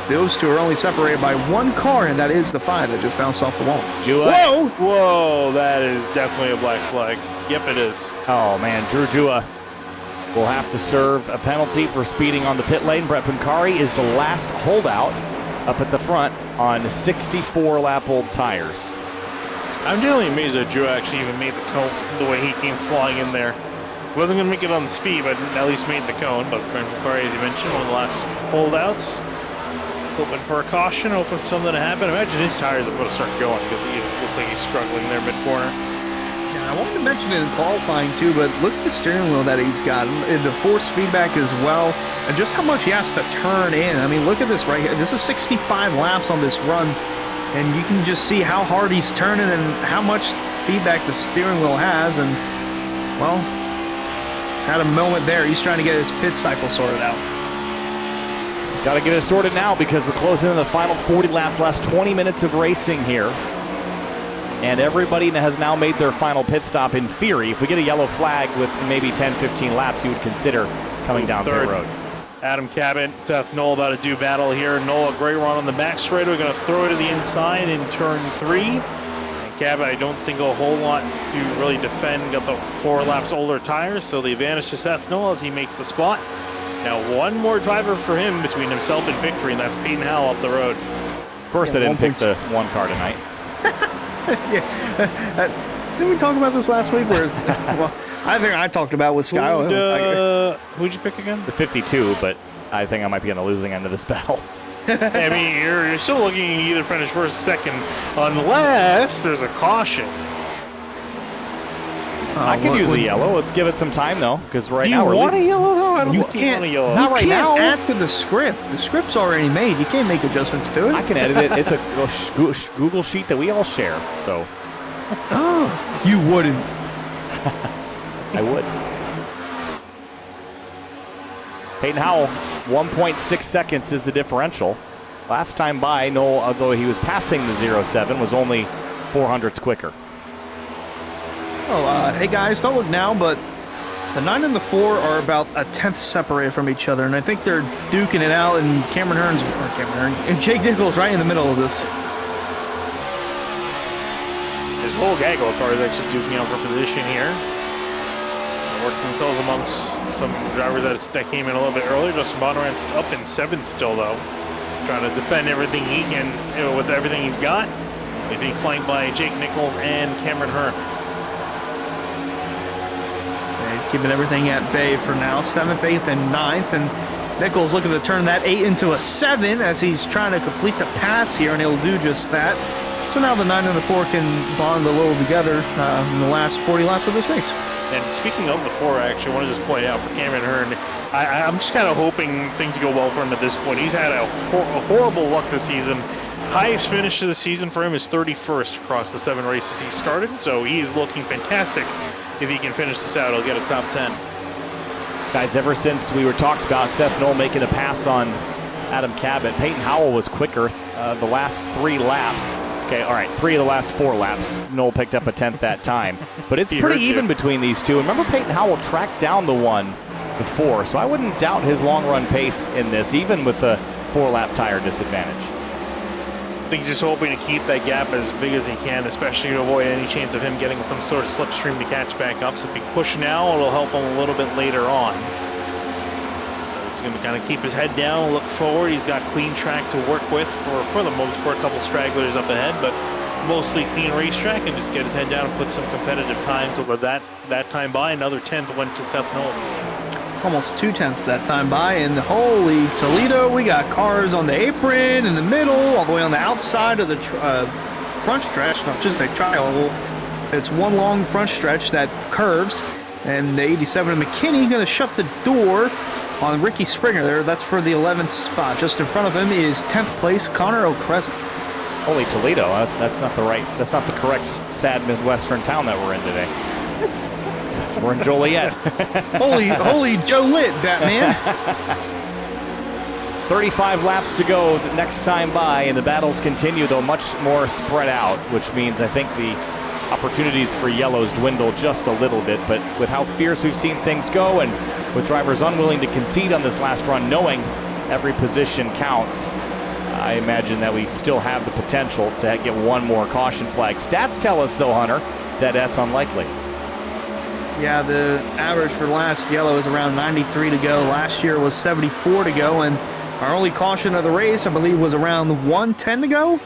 those two are only separated by 1 car, and that is the 5 that just bounced off the wall. Whoa! Whoa, that is definitely a black flag. Yep, it is. Oh, man, Drew Jua will have to serve a penalty for speeding on the pit lane. Brett Pancari is the last holdout up at the front on 64-lap-old tires. I'm generally amazed that Drew actually even made the cone the way he came flying in there. Wasn't going to make it on the speed, but at least made the cone. But Brett Pancari, as you mentioned, one of the last holdouts. Hoping for a caution, hoping for something to happen. Imagine his tires are going to start going because he looks like he's struggling there mid-corner. I wanted to mention it in qualifying too, but look at the steering wheel that he's got, and the force feedback as well, and just how much he has to turn in. I mean, look at this right here. This is 65 laps on this run, and you can just see how hard he's turning and how much feedback the steering wheel has. And, well, had a moment there. He's trying to get his pit cycle sorted out. Got to get it sorted now because we're closing in the final 40 laps, last 20 minutes of racing here. And everybody has now made their final pit stop in theory. If we get a yellow flag with maybe 10, 15 laps, you would consider coming down pit road. Adam Cabot, Seth Knoll about to do battle here. Knoll, a great run on the back straightaway. Going to throw it to the inside in turn 3. And Cabot, I don't think a whole lot to really defend. Got the 4 laps older tires, so the advantage to Seth Knoll as he makes the spot. Now one more driver for him between himself and victory, and that's Peyton Howell up the road. Of course, I didn't pick the 1 car tonight. Yeah. Didn't we talk about this last week? Well, I think I talked about with Skyler. Who'd you pick again? The 52, but I think I might be on the losing end of this battle. I mean, you're still looking at either finish first or second, unless there's a caution. I could use a yellow. Let's give it some time, though, because right now we're want a yellow, though? I don't You want can't. a yellow. Not right now. You can't add to the script. The script's already made. You can't make adjustments to it. I can edit it. It's a Google sheet that we all share, so Oh, you wouldn't. I would. Peyton Howell, 1.6 seconds is the differential. Last time by, Noel, although he was passing the 07, was only 400ths quicker. Oh, hey guys, don't look now, but the 9 and the 4 are about a 10th separated from each other, and I think they're duking it out, and and Jake Nichols right in the middle of this. His whole gaggle of cars actually duking out for position here. Working themselves amongst some drivers that came in a little bit earlier. Justin Bonner up in 7th still, though. Trying to defend everything he can with everything he's got. He's being flanked by Jake Nichols and Cameron Hearn. He's keeping everything at bay for now. 7th, 8th, and 9th. And Nichols looking to turn that 8 into a 7 as he's trying to complete the pass here, and he'll do just that. So now the 9 and the 4 can bond a little together in the last 40 laps of this race. And speaking of the 4, I actually want to just point out for Cameron Hearn, I'm just kind of hoping things go well for him at this point. He's had a horrible luck this season. Highest finish of the season for him is 31st across the 7 races he started, so he is looking fantastic. If he can finish this out, he'll get a top 10. Guys, ever since we were talked about Seth Knoll making a pass on Adam Cabot, Peyton Howell was quicker the last 3 laps. Okay, all right, 3 of the last 4 laps. Knoll picked up a 10th that time. But it's pretty even between these two. And remember, Peyton Howell tracked down the 1 before, so I wouldn't doubt his long-run pace in this, even with a 4-lap tire disadvantage. I think he's just hoping to keep that gap as big as he can, especially to avoid any chance of him getting some sort of slipstream to catch back up. So if he push now, it'll help him a little bit later on. He's going to kind of keep his head down, look forward. He's got clean track to work with for the most part, a couple stragglers up ahead, but mostly clean racetrack, and just get his head down and put some competitive times over that time by. Another 10th went to Seth Knoll. Almost 2/10 that time by, and holy Toledo, we got cars on the apron, in the middle, all the way on the outside of the front stretch, not just a triangle. It's one long front stretch that curves, and the 87 of McKinney going to shut the door on Ricky Springer there. That's for the 11th spot. Just in front of him is 10th place Connor O'Kresick. Holy Toledo, that's not the correct sad Midwestern town that we're in today. We're in Joliet. holy Joliet, Batman. 35 laps to go the next time by, and the battles continue, though much more spread out, which means I think the opportunities for yellows dwindle just a little bit. But with how fierce we've seen things go, and with drivers unwilling to concede on this last run, knowing every position counts, I imagine that we still have the potential to get one more caution flag. Stats tell us, though, Hunter, that that's unlikely. Yeah, the average for last yellow is around 93 to go. Last year was 74 to go, and our only caution of the race, I believe, was around 110 to go,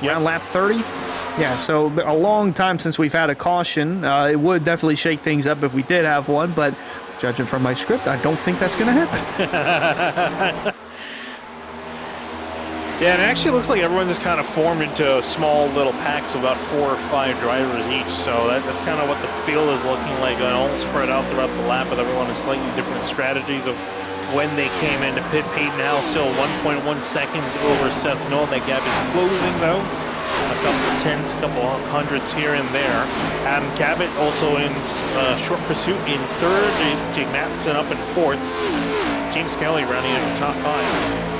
around lap 30. Yeah, so a long time since we've had a caution. It would definitely shake things up if we did have one, but judging from my script, I don't think that's going to happen. Yeah, and it actually looks like everyone's just kind of formed into small little packs of about 4 or 5 drivers each. So that's kind of what the field is looking like, all spread out throughout the lap with everyone in slightly different strategies of when they came into pit. Peyton Howell still 1.1 seconds over Seth Noel. That gap is closing though. A couple of tenths, a couple of hundreds here and there. Adam Cabot also in short pursuit in third. Jake Matheson up in fourth. James Kelly rounding out the top 5.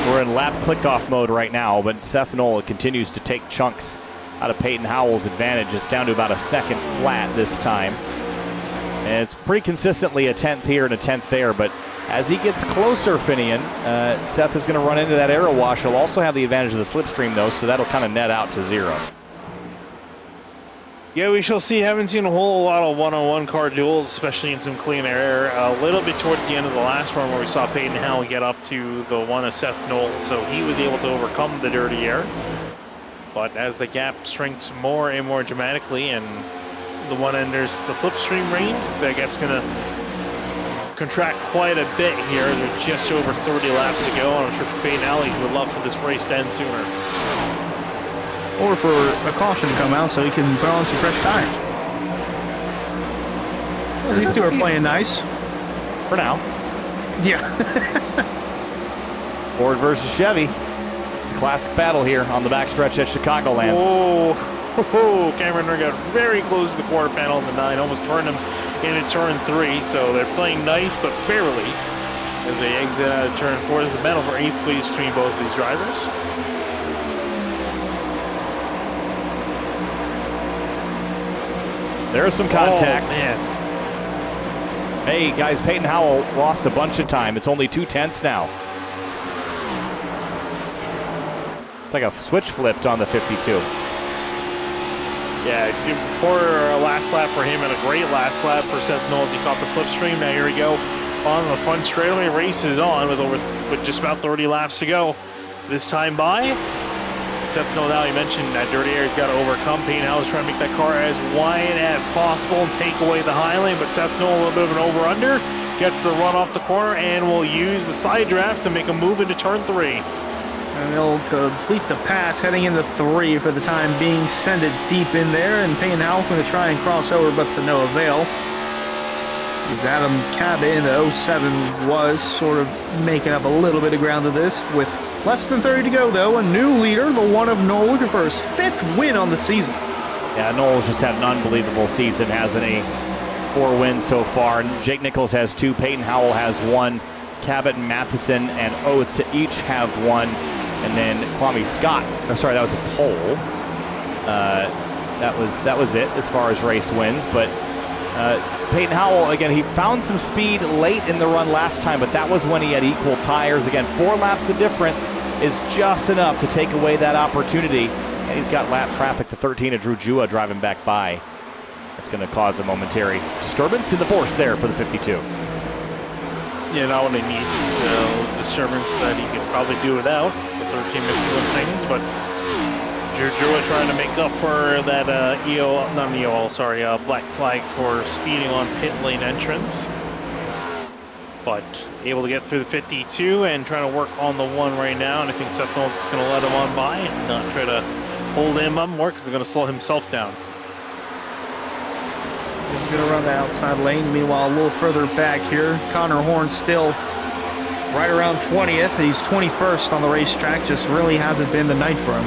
We're in lap click-off mode right now, but Seth Noel continues to take chunks out of Peyton Howell's advantage. It's down to about a second flat this time. And it's pretty consistently a 10th here and a 10th there, but as he gets closer, Finian, Seth is going to run into that aero wash. He'll also have the advantage of the slipstream, though, so that'll kind of net out to 0. Yeah, we shall see. Haven't seen a whole lot of one-on-one car duels, especially in some clean air. A little bit towards the end of the last one where we saw Peyton Howell get up to the one of Seth Noel, so he was able to overcome the dirty air. But as the gap shrinks more and more dramatically and the one enters the slipstream range, that gap's going to contract quite a bit here. They're just over 30 laps to go, and I'm sure for Peyton Howell he would love for this race to end sooner. Or for a caution to come out so he can put on some fresh tires. Well, these two are playing nice. For now. Yeah. Ford versus Chevy. It's a classic battle here on the backstretch at Chicagoland. Oh, Cameron got very close to the quarter panel in the 9, almost turned him into turn 3, so they're playing nice, but barely as they exit out of turn 4. There's a battle for 8th place between both of these drivers. There's some contact. Oh, man. Hey, guys, Peyton Howell lost a bunch of time. It's only 2 tenths now. It's like a switch flipped on the 52. Yeah, poor last lap for him and a great last lap for Seth Noel as he caught the slipstream. Now here we go on the front straightaway. Race is on with just about 30 laps to go. This time by Seth Noel, now he mentioned that dirty air he's got to overcome. Peyton Howell is trying to make that car as wide as possible and take away the high lane, but Seth Noel, a little bit of an over-under, gets the run off the corner and will use the side draft to make a move into turn 3. And he'll complete the pass heading into 3 for the time being, send it deep in there, and Peyton Howell going to try and cross over, but to no avail. As Adam Cabot in the 07 was sort of making up a little bit of ground to this with less than 30 to go, though. A new leader, the one of Noel, looking for his 5th win on the season. Yeah, Noel's just had an unbelievable season, hasn't he? 4 wins so far. Jake Nichols has 2. Peyton Howell has 1. Cabot and Matheson and Oates each have 1. And then Kwame Scott. Oh, sorry, that was a pole. That was it as far as race wins. But Peyton Howell, again, he found some speed late in the run last time, but that was when he had equal tires. Again, 4 laps of difference is just enough to take away that opportunity. And he's got lap traffic to 13 of Drew Jua driving back by. That's going to cause a momentary disturbance in the force there for the 52. Yeah, not when he needs disturbance that he could probably do without. The 13 missing with things, but Drew Jua trying to make up for that black flag for speeding on pit lane entrance. But able to get through the 52 and trying to work on the 1 right now. And I think Seth Noel's just going to let him on by and not try to hold him up more because they're going to slow himself down. He's going to run the outside lane. Meanwhile, a little further back here, Connor Horn still right around 20th. He's 21st on the racetrack. Just really hasn't been the night for him.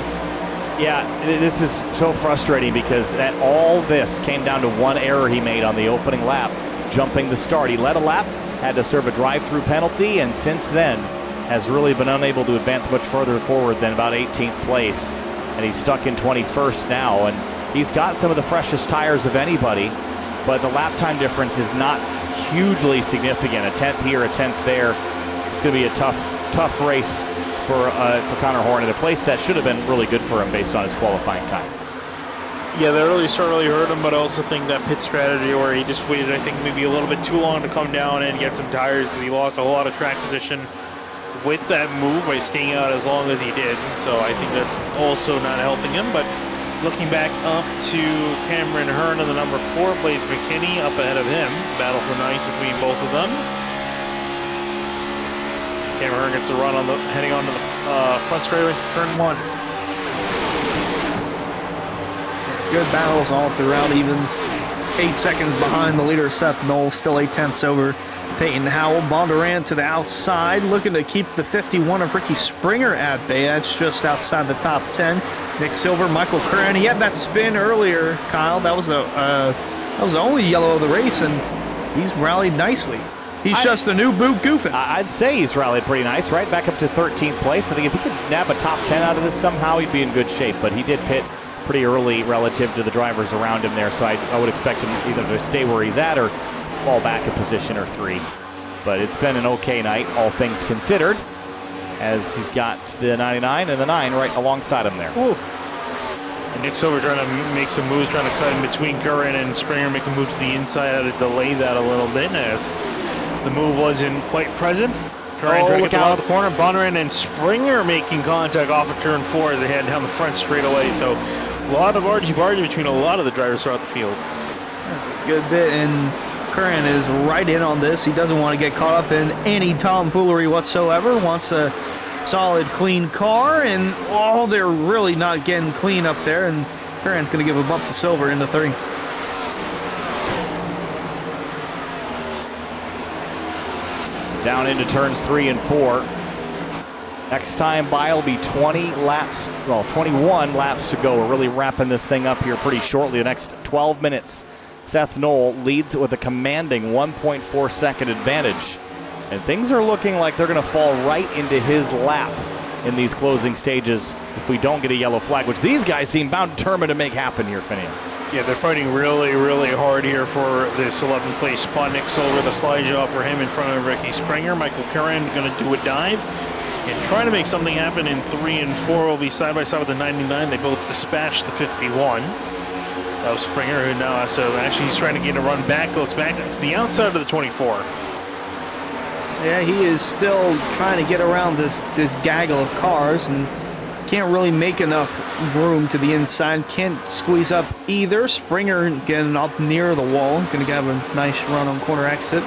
Yeah, this is so frustrating because all this came down to 1 error he made on the opening lap, jumping the start. He led a lap, had to serve a drive-through penalty, and since then has really been unable to advance much further forward than about 18th place. And he's stuck in 21st now, and he's got some of the freshest tires of anybody, but the lap time difference is not hugely significant. A 10th here, a 10th there. It's going to be a tough race for Connor Horn at a place that should have been really good for him based on his qualifying time. Yeah, that really certainly hurt him, but I also think that pit strategy where he just waited, I think, maybe a little bit too long to come down and get some tires because he lost a whole lot of track position with that move by staying out as long as he did. So I think that's also not helping him, but looking back up to Cameron Hearn in the number 4, Blaze McKinney up ahead of him. Battle for 9th between both of them. Cameron gets a run on the heading onto the front straightaway, turn 1. Good battles all throughout, even 8 seconds behind the leader, Seth Knoll, still 8/10 over Peyton Howell. Bondurant to the outside, looking to keep the 51 of Ricky Springer at bay. That's just outside the top 10. Nick Silver, Michael Curran. He had that spin earlier, Kyle. That was the only yellow of the race, and he's rallied nicely. He's just a new boot goofing. I'd say he's rallied pretty nice, right? Back up to 13th place. I think if he could nab a top 10 out of this somehow, he'd be in good shape. But he did pit pretty early relative to the drivers around him there, so I would expect him either to stay where he's at or fall back a position or 3. But it's been an okay night, all things considered, as he's got the 99 and the 9 right alongside him there. Ooh. And Nick Silver trying to make some moves, trying to cut in between Curran and Springer, making moves to the inside, how to delay that a little bit as the move wasn't quite present. Curran trying to get out of the corner. Bondurant and Springer making contact off of turn 4 as they head down the front straightaway. So a lot of argy-bargy between a lot of the drivers throughout the field. That's a good bit, and Curran is right in on this. He doesn't want to get caught up in any tomfoolery whatsoever. Wants a solid, clean car, and they're really not getting clean up there, and Curran's going to give a bump to Silver into 3. Down into turns 3 and 4. Next time by will be 21 laps to go. We're really wrapping this thing up here pretty shortly. The next 12 minutes. Seth Knoll leads with a commanding 1.4 second advantage. And things are looking like they're going to fall right into his lap in these closing stages if we don't get a yellow flag, which these guys seem bound determined to make happen here, Finian. Yeah, they're fighting really, really hard here for this 11th place spot. Nick Silver, the slide job for him in front of Ricky Springer. Michael Curran going to do a dive and try to make something happen in 3 and 4. Will be side by side with the 99. They both dispatched the 51. That was Springer, who now has to, actually he's trying to get a run back, looks back to the outside of the 24. Yeah, he is still trying to get around this gaggle of cars and can't really make enough room to the inside. Can't squeeze up either. Springer getting up near the wall. Going to have a nice run on corner exit.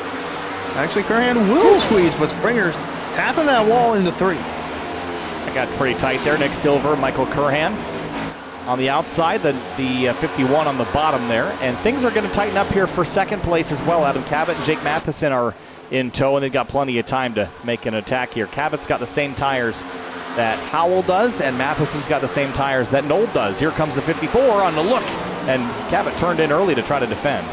Actually, Curran will squeeze, but Springer's tapping that wall into 3. I got pretty tight there. Nick Silver, Michael Curran on the outside, the 51 on the bottom there. And things are going to tighten up here for second place as well. Adam Cabot and Jake Matheson are in tow, and they've got plenty of time to make an attack here. Cabot's got the same tires that Howell does, and Matheson's got the same tires that Knoll does. Here comes the 54 on the look, and Cabot turned in early to try to defend.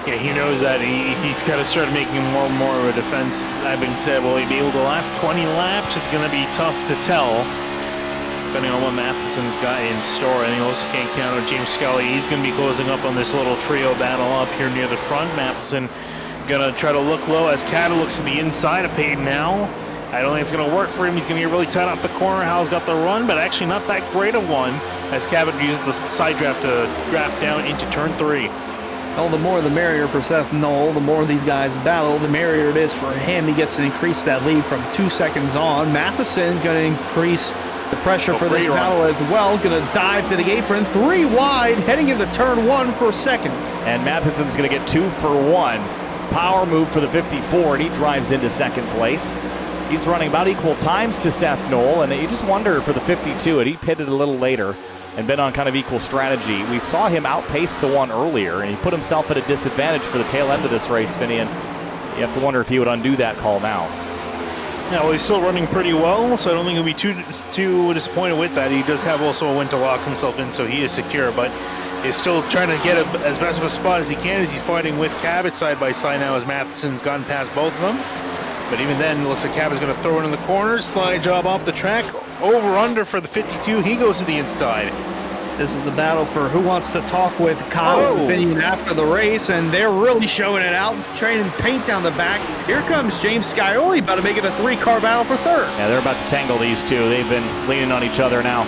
Yeah, he knows that he's kind of started making more and more of a defense. That being said, will he be able to last 20 laps? It's going to be tough to tell, depending on what Matheson's got in store. And he also can't count on James Scully. He's going to be closing up on this little trio battle up here near the front. Matheson going to try to look low as Cabot looks to the inside of Peyton now. I don't think it's going to work for him. He's going to get really tight off the corner. Howell's got the run, but actually not that great a one as Cabot uses the side draft to draft down into turn 3. Well, the more the merrier for Seth Knoll. The more these guys battle, the merrier it is for him. He gets to increase that lead from 2 seconds on. Matheson going to increase the pressure for this battle as well. Going to dive to the apron, 3 wide, heading into turn 1 for second. And Matheson's going to get 2 for 1. Power move for the 54, and he drives into second place. He's running about equal times to Seth Knoll, and you just wonder for the 52, and he pitted a little later and been on kind of equal strategy. We saw him outpace the one earlier, and he put himself at a disadvantage for the tail end of this race, Finian. You have to wonder if he would undo that call now. Yeah, well, he's still running pretty well, so I don't think he'll be too disappointed with that. He does have also a win to lock himself in, so he is secure, but is still trying to get as best of a spot as he can as he's fighting with Cabot side by side now as Matheson's gotten past both of them. But even then, it looks like Cabot's going to throw it in the corner, slide job off the track, over-under for the 52. He goes to the inside. This is the battle for who wants to talk with Kyle and Finian after the race, and they're really showing it out, training paint down the back. Here comes James Scioli, about to make it a 3-car battle for third. Yeah, they're about to tangle these two. They've been leaning on each other now.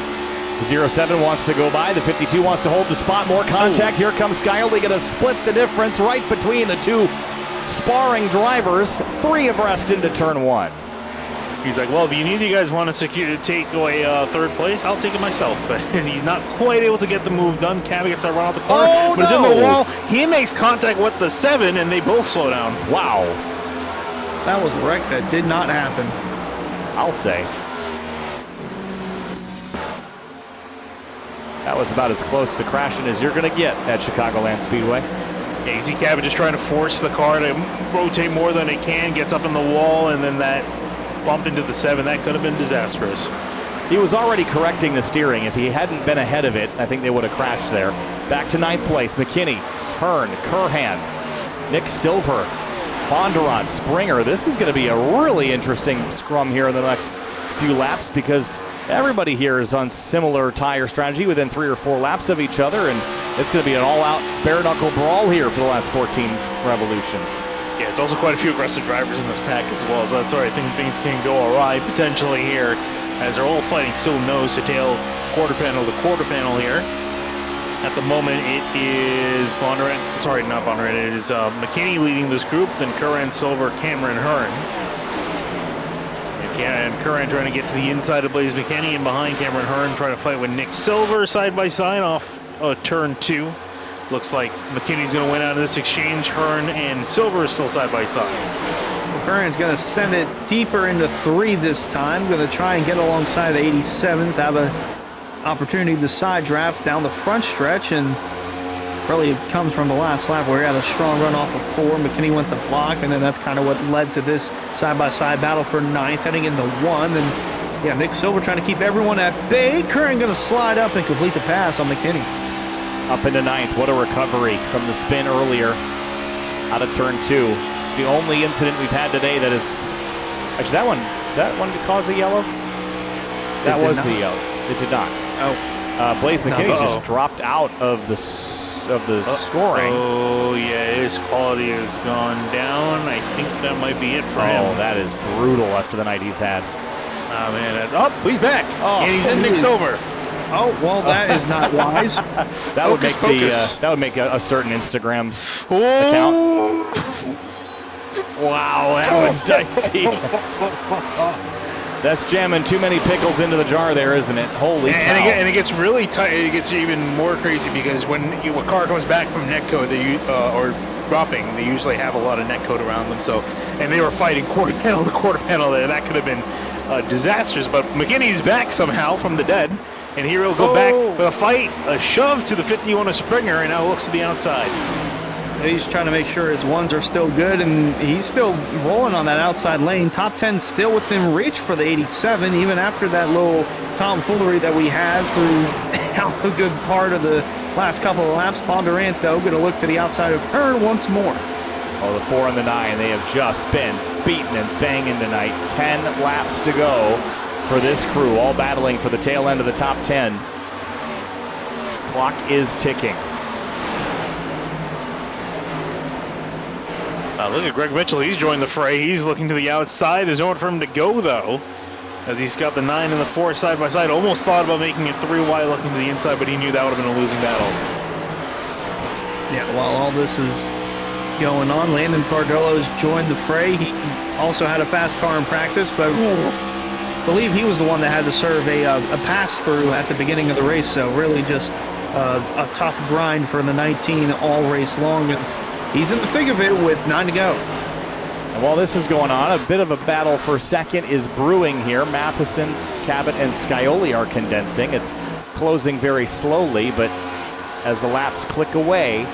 The 07 wants to go by. The 52 wants to hold the spot. More contact. Here comes Scioli, going to split the difference right between the two sparring drivers, 3 abreast into turn 1. He's like, well, if you guys want to take away third place, I'll take it myself. He's not quite able to get the move done. Cabot gets that run off the corner, but it's in the wall. He makes contact with the 7, and they both slow down. Wow. That was a wreck that did not happen. I'll say. That was about as close to crashing as you're going to get at Chicagoland Speedway. Yeah, you see Cabot just trying to force the car to rotate more than it can, gets up in the wall, and then that bumped into the 7. That could have been disastrous. He was already correcting the steering. If he hadn't been ahead of it, I think they would have crashed there. Back to 9th place, McKinney, Hearn, Curhan, Nick Silver, Bondurant, Springer. This is going to be a really interesting scrum here in the next few laps because everybody here is on similar tire strategy within 3 or 4 laps of each other, and it's going to be an all-out bare-knuckle brawl here for the last 14 revolutions. Yeah, it's also quite a few aggressive drivers in this pack as well, so that's why I think things can go awry potentially here, as they're all fighting still nose to tail, quarter panel to quarter panel here. At the moment, it is not Bondurant, it is McKinney leading this group, then Curran, Silver, Cameron, Hearn. And Curran trying to get to the inside of Blaze McKinney, and behind Cameron Hearn trying to fight with Nick Silver side by side off turn 2. Looks like McKinney's going to win out of this exchange. Hearn and Silver is still side by side. Well, Curran's going to send it deeper into 3 this time. Going to try and get alongside the 87s, have an opportunity to side draft down the front stretch, and really comes from the last lap where he had a strong run off of 4. McKinney went to block, and then that's kind of what led to this side-by-side battle for 9th, heading into 1. And yeah, Nick Silver trying to keep everyone at bay. Curran going to slide up and complete the pass on McKinney. Up into 9th. What a recovery from the spin earlier out of turn 2. It's the only incident we've had today that is... Actually, that one did cause a yellow? That was the yellow. It did not. Oh. Blaze McKinney just dropped out of the scoring. Oh, yeah, his quality has gone down. I think that might be it for him. Oh, that is brutal after the night he's had. Oh, man. He's back. Oh, and he's in Nick Silver. Oh, well, that is not wise. That would make a certain Instagram account. Wow, that was dicey. That's jamming too many pickles into the jar there, isn't it? Holy cow. And it gets really tight. It gets even more crazy because when a car comes back from netcode or dropping, they usually have a lot of netcode around them. So, and they were fighting quarter panel to quarter panel there. That could have been disastrous. But McKinney's back somehow from the dead. And here he'll go back with a fight, a shove to the 51 of Springer, and now looks to the outside. He's trying to make sure his ones are still good, and he's still rolling on that outside lane. Top 10 still within reach for the 87, even after that little tomfoolery that we had through a good part of the last couple of laps. Bondurant, though, going to look to the outside of Hearn once more. Oh, the 4 and the 9, they have just been beaten and banging tonight. 10 laps to go for this crew, all battling for the tail end of the top 10. Clock is ticking. Look at Greg Mitchell. He's joined the fray. He's looking to the outside. There's nowhere for him to go, though, as he's got the 9 and the 4 side by side. Almost thought about making it 3 wide looking to the inside, but he knew that would have been a losing battle. Yeah, while all this is going on, Landon Cardillo's joined the fray. He also had a fast car in practice, but I believe he was the one that had to serve a pass-through at the beginning of the race, so really just a tough grind for the 19 all race long. And he's in the thick of it with 9 to go. And while this is going on, a bit of a battle for second is brewing here. Matheson, Cabot, and Scioli are condensing. It's closing very slowly, but as the laps click away,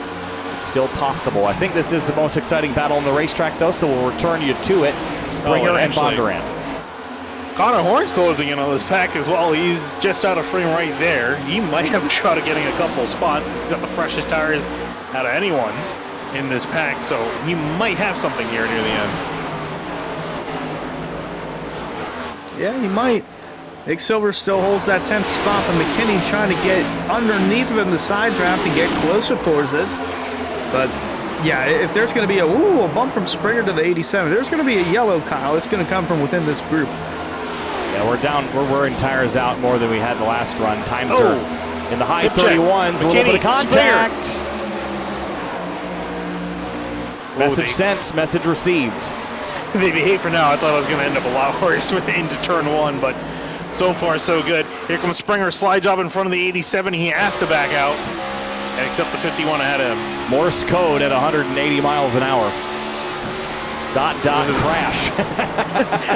it's still possible. I think this is the most exciting battle on the racetrack, though, so we'll return you to it. Springer and Bondurant. Connor Horn's closing in on this pack as well. He's just out of frame right there. He might have a shot at getting a couple of spots because he's got the freshest tires out of anyone in this pack, so he might have something here near the end. Yeah, he might. Nick Silver still holds that 10th spot, but McKinney trying to get underneath of him the side draft and get closer towards it. But yeah, if there's going to be a bump from Springer to the 87, there's going to be a yellow, Kyle. It's going to come from within this group. Yeah, we're wearing tires out more than we had the last run. Times are in the high 31s. A little bit of contact. Springer. Message sent, message received. Maybe hate for now. I thought I was going to end up a lot worse into turn 1, but so far so good. Here comes Springer, slide job in front of the 87. He has to back out and accept the 51 ahead of him. Morse code at 180 miles an hour. Crash.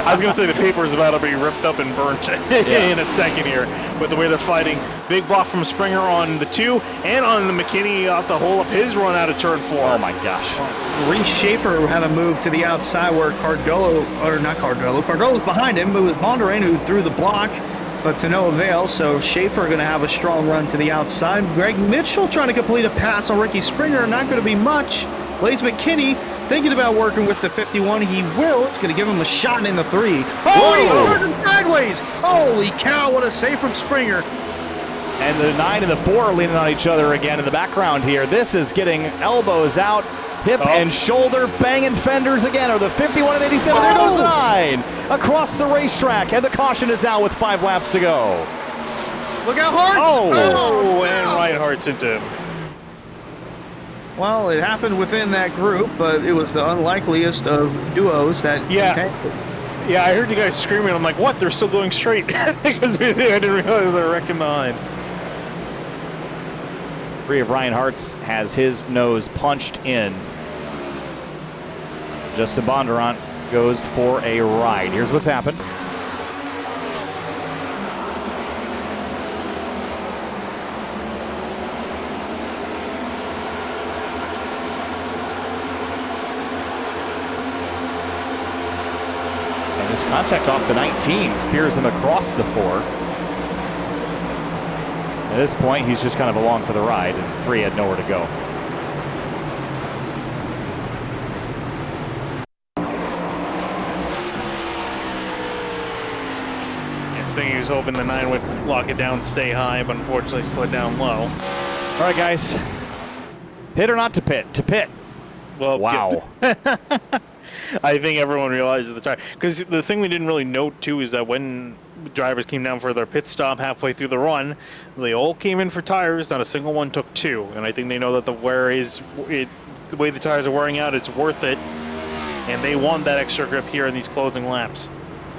I was going to say the paper is about to be ripped up and burnt in a second here with the way they're fighting. Big block from Springer on the 2 and on the McKinney off to hold up his run out of turn 4. Oh my gosh. Reese Schaefer had a move to the outside where Cardolo's behind him. It was Bondurant who threw the block, but to no avail. So Schaefer going to have a strong run to the outside. Greg Mitchell trying to complete a pass on Ricky Springer. Not going to be much. Blaze McKinney thinking about working with the 51. He will. It's going to give him a shot in the 3. Oh, he threw him sideways. Holy cow, what a save from Springer. And the 9 and the 4 are leaning on each other again in the background here. This is getting elbows out, hip and shoulder, banging fenders again. Or the 51 and 87, there goes the 9 across the racetrack. And the caution is out with 5 laps to go. Look out, Hartz. Oh, and Ryan Hartz into him. Well, it happened within that group, but it was the unlikeliest of duos that Yeah, I heard you guys screaming. I'm like, what? They're still going straight. Because I didn't realize they were wrecking behind. 3 of Ryan Hartz has his nose punched in. Justin Bondurant goes for a ride. Here's what's happened. Contact off the 19, spears him across the 4. At this point, he's just kind of along for the ride, and 3 had nowhere to go. I think he was hoping the 9 would lock it down, stay high, but unfortunately slid down low. All right, guys. Pit or not to pit? To pit. Well, wow. I think everyone realizes the time. Because the thing we didn't really note, too, is that when drivers came down for their pit stop halfway through the run, they all came in for tires. Not a single one took 2. And I think they know that the way the tires are wearing out, it's worth it. And they want that extra grip here in these closing laps.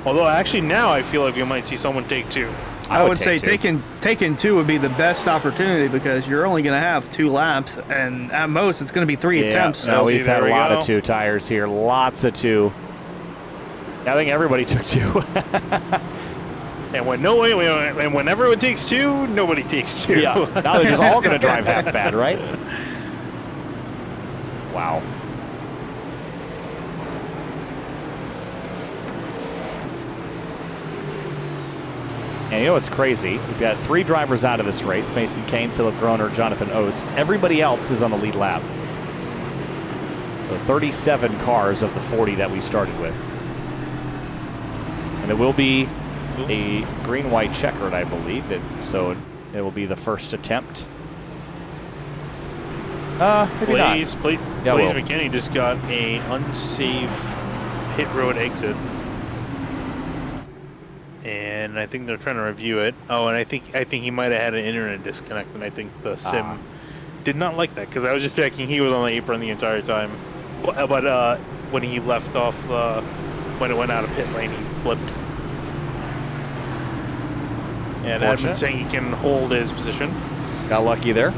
Although, actually, now I feel like we might see someone take 2. I would say taking 2 would be the best opportunity because you're only going to have 2 laps, and at most it's going to be 3 attempts. So no, we've had a lot of 2 tires here, lots of 2. I think everybody took 2. And when everyone takes 2, nobody takes 2. Yeah, now they're just all going to drive half bad, right? Wow. And you know what's crazy? We've got 3 drivers out of this race. Mason Kane, Philip Groner, Jonathan Oates. Everybody else is on the lead lap. So 37 cars of the 40 that we started with. And it will be a green-white checkered, I believe. So it will be the first attempt. Maybe Blaze not. McKinney just got a unsafe pit road exit. And I think they're trying to review it. Oh, and I think he might have had an internet disconnect, and I think the sim did not like that because I was just checking. He was on the apron the entire time, but when he left off, when it went out of pit lane, he flipped. And Edmund's saying he can hold his position. Got lucky there.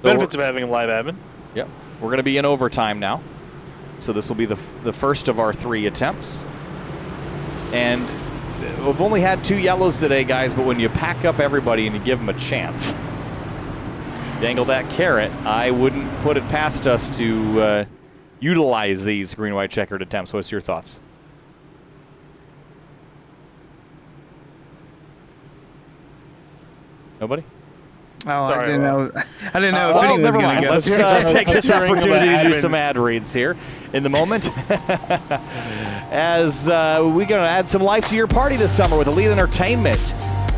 Benefits of having a live admin. Yep. We're going to be in overtime now, so this will be the first of our 3 attempts. And we've only had 2 yellows today, guys, but when you pack up everybody and you give them a chance, dangle that carrot, I wouldn't put it past us to utilize these green-white checkered attempts. What's your thoughts? Nobody? Oh, I didn't know. I didn't know. Well, never mind. Let's take this opportunity to do some ad reads here in the moment. As we're going to add some life to your party this summer with Elite Entertainment.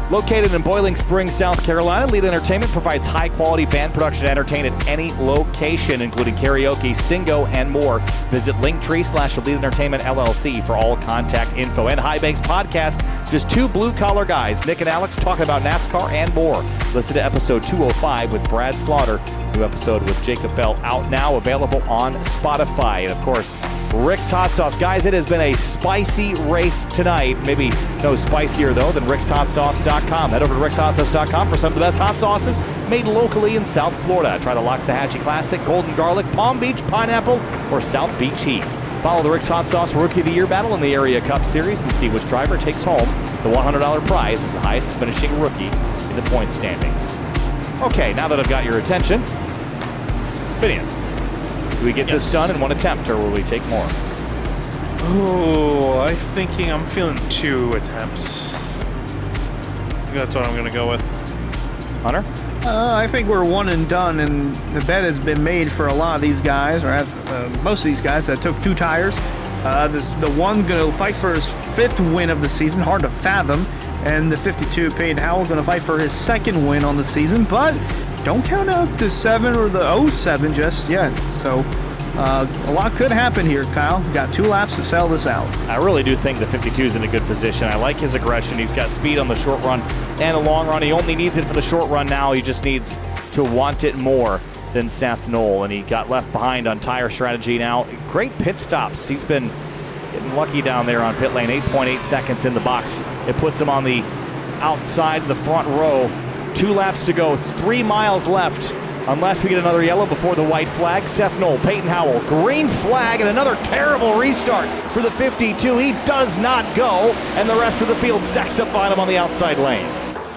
Located in Boiling Springs, South Carolina, Elite Entertainment provides high-quality band production and entertainment at any location, including karaoke, singo, and more. Visit Linktree/Elite Entertainment LLC for all contact info. And High Banks Podcast, just 2 blue-collar guys, Nick and Alex, talking about NASCAR and more. Listen to episode 205 with Brad Slaughter New episode with Jacob Bell out now, available on Spotify. And of course, Rick's Hot Sauce. Guys, it has been a spicy race tonight. Maybe no spicier, though, than rickshotsauce.com. Head over to rickshotsauce.com for some of the best hot sauces made locally in South Florida. Try the Loxahatchee Classic, Golden Garlic, Palm Beach Pineapple, or South Beach Heat. Follow the Rick's Hot Sauce Rookie of the Year battle in the Area Cup Series and see which driver takes home the $100 prize as the highest finishing rookie in the point standings. Okay, now that I've got your attention, Finian, do we get this done in one attempt, or will we take more? Oh, I'm feeling 2 attempts. That's what I'm going to go with. Hunter? I think we're one and done, and the bet has been made for a lot of these guys, or most of these guys that took 2 tires. The one going to fight for his 5th win of the season, hard to fathom, and the 52 Peyton Howell going to fight for his 2nd win on the season, but don't count out the 7 or the 07 just yet. So a lot could happen here, Kyle. Got 2 laps to sell this out. I really do think the 52 is in a good position. I like his aggression. He's got speed on the short run and the long run. He only needs it for the short run now. He just needs to want it more than Seth Knoll, and he got left behind on tire strategy now. Great pit stops. He's been getting lucky down there on pit lane. 8.8 seconds in the box. It puts him on the outside of the front row. 2 laps to go. It's 3 miles left. Unless we get another yellow before the white flag. Seth Knoll, Peyton Howell, green flag, and another terrible restart for the 52. He does not go, and the rest of the field stacks up on him on the outside lane.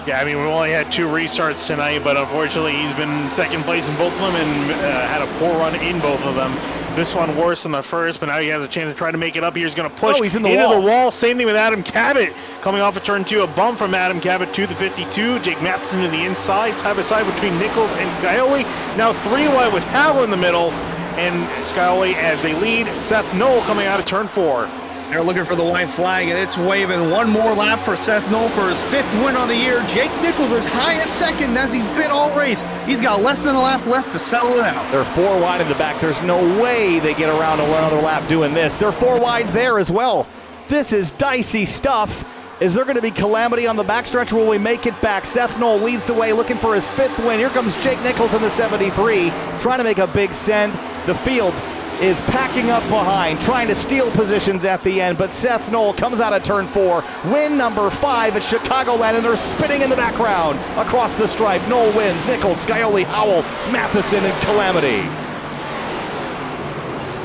Yeah, I mean, we only had 2 restarts tonight, but unfortunately he's been 2nd place in both of them and had a poor run in both of them. This one worse than the first, but now he has a chance to try to make it up here. He's going to push he's into the wall. Same thing with Adam Cabot. Coming off of turn 2, a bump from Adam Cabot to the 52. Jake Matheson to the inside, side by side between Nichols and Scioli. Now 3 wide with Howell in the middle, and Scioli as they lead. Seth Knoll coming out of turn 4. They're looking for the white flag, and it's waving. 1 more lap for Seth Knoll for his 5th win on the year. Jake Nichols is high as 2nd as he's been all race. He's got less than a lap left to settle it out. They're 4 wide in the back. There's no way they get around another lap doing this. They're 4 wide there as well. This is dicey stuff. Is there going to be calamity on the backstretch? Will we make it back? Seth Knoll leads the way, looking for his 5th win. Here comes Jake Nichols in the 73, trying to make a big send. The field is packing up behind, trying to steal positions at the end, but Seth Knoll comes out of turn 4. Win number 5 at Chicagoland, and they're spinning in the background across the stripe. Knoll wins. Nichols, Scioli, Howell, Matheson, and Calamity.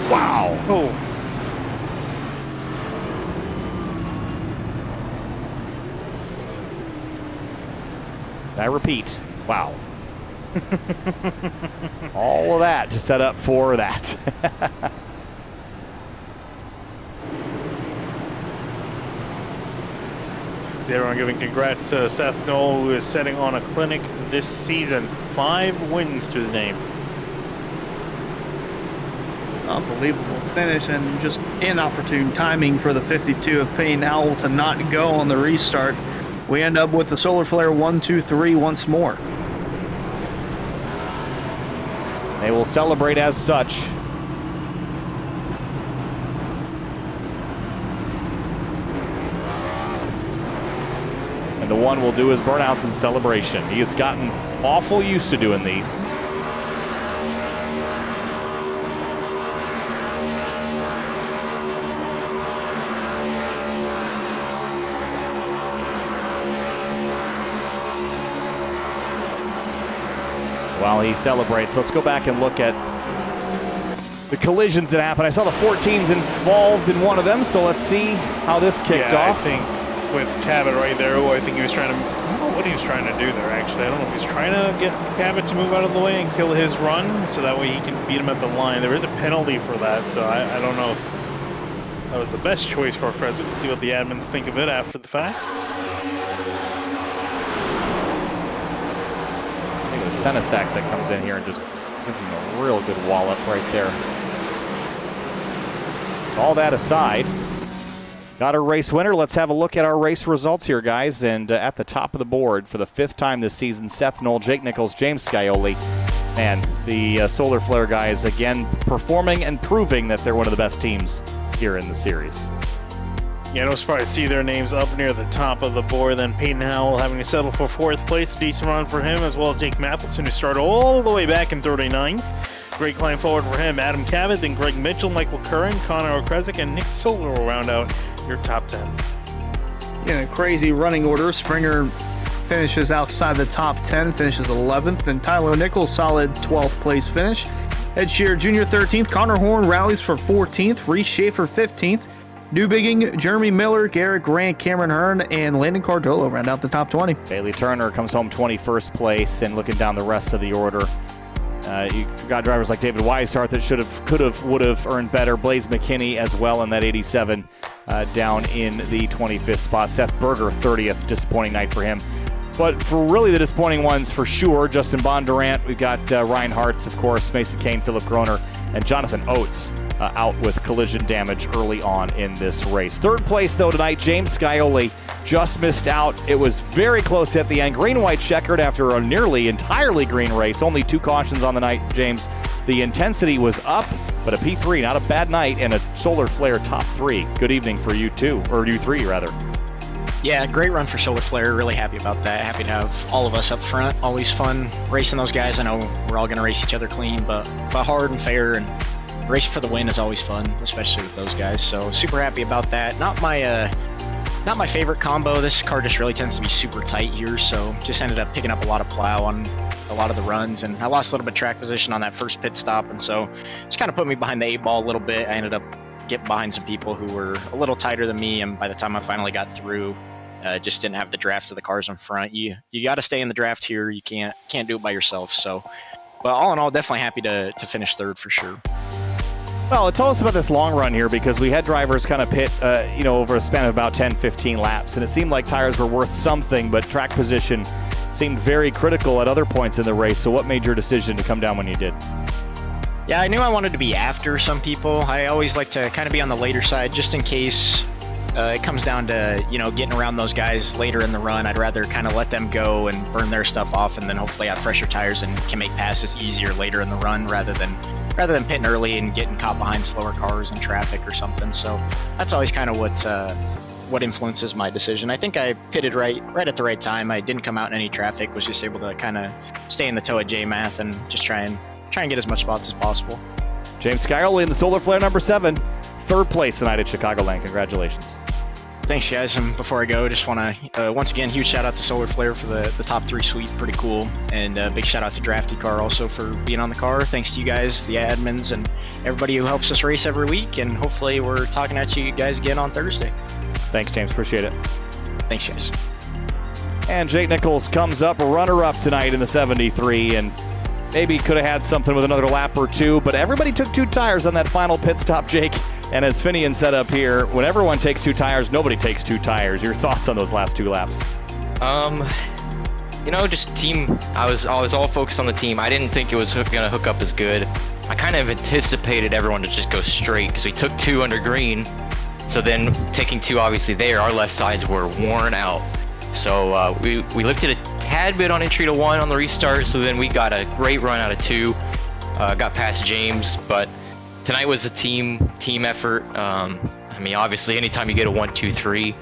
Wow. Oh. I repeat, wow. All of that to set up for that. See everyone giving congrats to Seth Knoll, who is setting on a clinic this season. 5 wins to his name. Unbelievable finish, and just inopportune timing for the 52 of Payne Howell to not go on the restart. We end up with the Solar Flare 1, 2, 3 once more. They will celebrate as such. And the one will do his burnouts in celebration. He has gotten awful used to doing these. While he celebrates, let's go back and look at the collisions that happened. I saw the 14s involved in one of them, so let's see how this kicked off. I think with Cabot right there, I think he was trying to, I don't know what he was trying to do there, actually. I don't know if he was trying to get Cabot to move out of the way and kill his run, so that way he can beat him at the line. There is a penalty for that, so I don't know if that was the best choice for Crescent. We'll see what the admins think of it after the fact. Senesac that comes in here and just gives him a real good wallop right there. All that aside, got a race winner. Let's have a look at our race results here, guys. And at the top of the board for the 5th time this season, Seth Knoll, Jake Nichols, James Scioli. And the Solar Flare guys again performing and proving that they're one of the best teams here in the series. Yeah, no surprise to see their names up near the top of the board. Then Peyton Howell having to settle for 4th place. A decent run for him, as well as Jake Matheson, who started all the way back in 39th. Great climb forward for him. Adam Cabot, then Greg Mitchell, Michael Curran, Connor Okrezik, and Nick Soler will round out your top 10. In a crazy running order, Springer finishes outside the top 10, finishes 11th, and Tyler Nichols, solid 12th place finish. Ed Shearer Jr. 13th, Connor Horn rallies for 14th, Reese Schaefer 15th, Newbigging, Jeremy Miller, Garrett Grant, Cameron Hearn, and Landon Cardolo round out the top 20. Bailey Turner comes home 21st place, and looking down the rest of the order, you got drivers like David Weishart that would have earned better. Blaze McKinney as well in that 87 down in the 25th spot. Seth Berger 30th, disappointing night for him. But for really the disappointing ones, for sure, Justin Bondurant, we've got Ryan Hartz, of course, Mason Kane, Philip Groner, and Jonathan Oates out with collision damage early on in this race. 3rd place, though, tonight, James Scioli just missed out. It was very close at the end. Green-white checkered after a nearly entirely green race. Only 2 cautions on the night, James. The intensity was up, but a P3, not a bad night, and a solar flare top 3. Good evening for you, too, or you 3, rather. Yeah, great run for Solar Flare. Really happy about that. Happy to have all of us up front. Always fun racing those guys. I know we're all going to race each other clean, but hard and fair, and racing for the win is always fun, especially with those guys. So super happy about that. Not my favorite combo. This car just really tends to be super tight here, so just ended up picking up a lot of plow on a lot of the runs, and I lost a little bit of track position on that first pit stop, and so just kind of put me behind the 8-ball a little bit. I ended up getting behind some people who were a little tighter than me, and by the time I finally got through, just didn't have the draft of the cars in front. You got to stay in the draft here. You can't do it by yourself. So, but all in all, definitely happy to finish 3rd for sure. Well, tell us about this long run here, because we had drivers kind of pit, over a span of about 10, 15 laps, and it seemed like tires were worth something, but track position seemed very critical at other points in the race. So what made your decision to come down when you did? Yeah, I knew I wanted to be after some people. I always like to kind of be on the later side, just in case it comes down to, getting around those guys later in the run. I'd rather kind of let them go and burn their stuff off, and then hopefully have fresher tires and can make passes easier later in the run rather than pitting early and getting caught behind slower cars and traffic or something. So that's always kind of what influences my decision. I think I pitted right at the right time. I didn't come out in any traffic, was just able to kind of stay in the toe of J-Math and just try and get as much spots as possible. James Scioli in the Solar Flare number 7. 3rd place tonight at Chicagoland. Congratulations. Thanks, guys. And before I go, just want to, once again, huge shout out to Solar Flare for the top 3 suite. Pretty cool. And big shout out to Drafty Car also for being on the car. Thanks to you guys, the admins, and everybody who helps us race every week. And hopefully we're talking at you guys again on Thursday. Thanks, James. Appreciate it. Thanks, guys. And Jake Nichols comes up a runner-up tonight in the 73, and maybe could have had something with another lap or 2, but everybody took 2 tires on that final pit stop, Jake. And as Finian said up here, when everyone takes 2 tires, nobody takes 2 tires. Your thoughts on those last 2 laps? Just team. I was all focused on the team. I didn't think it was going to hook up as good. I kind of anticipated everyone to just go straight, because we took 2 under green. So then taking 2 obviously there, our left sides were worn out. So we lifted a tad bit on entry to 1 on the restart. So then we got a great run out of 2. Got past James, but tonight was a team effort. Obviously, anytime you get a 1, 2, 3,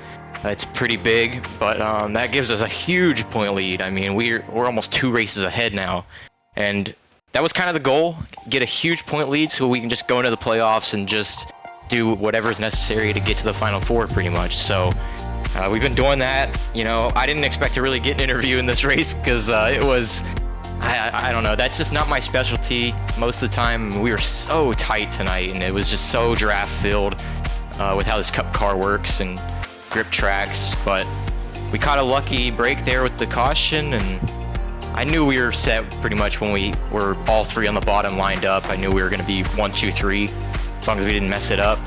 it's pretty big, but that gives us a huge point lead. We're almost 2 races ahead now, and that was kind of the goal: get a huge point lead so we can just go into the playoffs and just do whatever is necessary to get to the Final Four, pretty much. So we've been doing that. I didn't expect to really get an interview in this race, because it was. I don't know, that's just not my specialty. Most of the time we were so tight tonight, and it was just so draft filled with how this Cup car works and grip tracks. But we caught a lucky break there with the caution, and I knew we were set pretty much when we were all 3 on the bottom lined up. I knew we were going to be 1, 2, 3 as long as we didn't mess it up.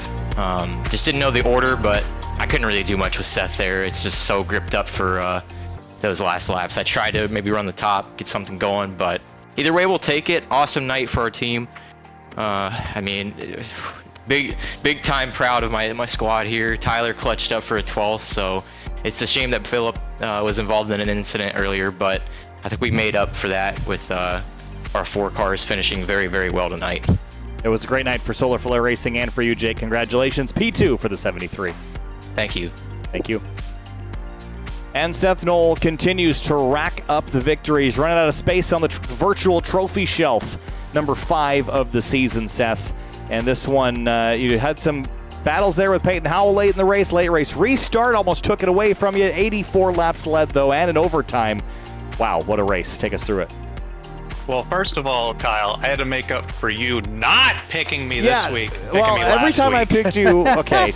Just didn't know the order, but I couldn't really do much with Seth there. It's just so gripped up for those last laps. I tried to maybe run the top, get something going, but either way, we'll take it. Awesome night for our team. Big time proud of my squad here. Tyler clutched up for a 12th, so it's a shame that Philip was involved in an incident earlier, but I think we made up for that with our 4 cars finishing very, very well tonight. It was a great night for Solar Flare Racing and for you, Jake. Congratulations. P2 for the 73. Thank you. Thank you. And Seth Knoll continues to rack up the victories, running out of space on the virtual trophy shelf. Number 5 of the season, Seth. And this one, you had some battles there with Peyton Howell late in the race. Late race restart almost took it away from you. 84 laps led, though, and in overtime. Wow, what a race. Take us through it. Well, first of all, Kyle, I had to make up for you not picking me this week. Well, every time I picked you, okay,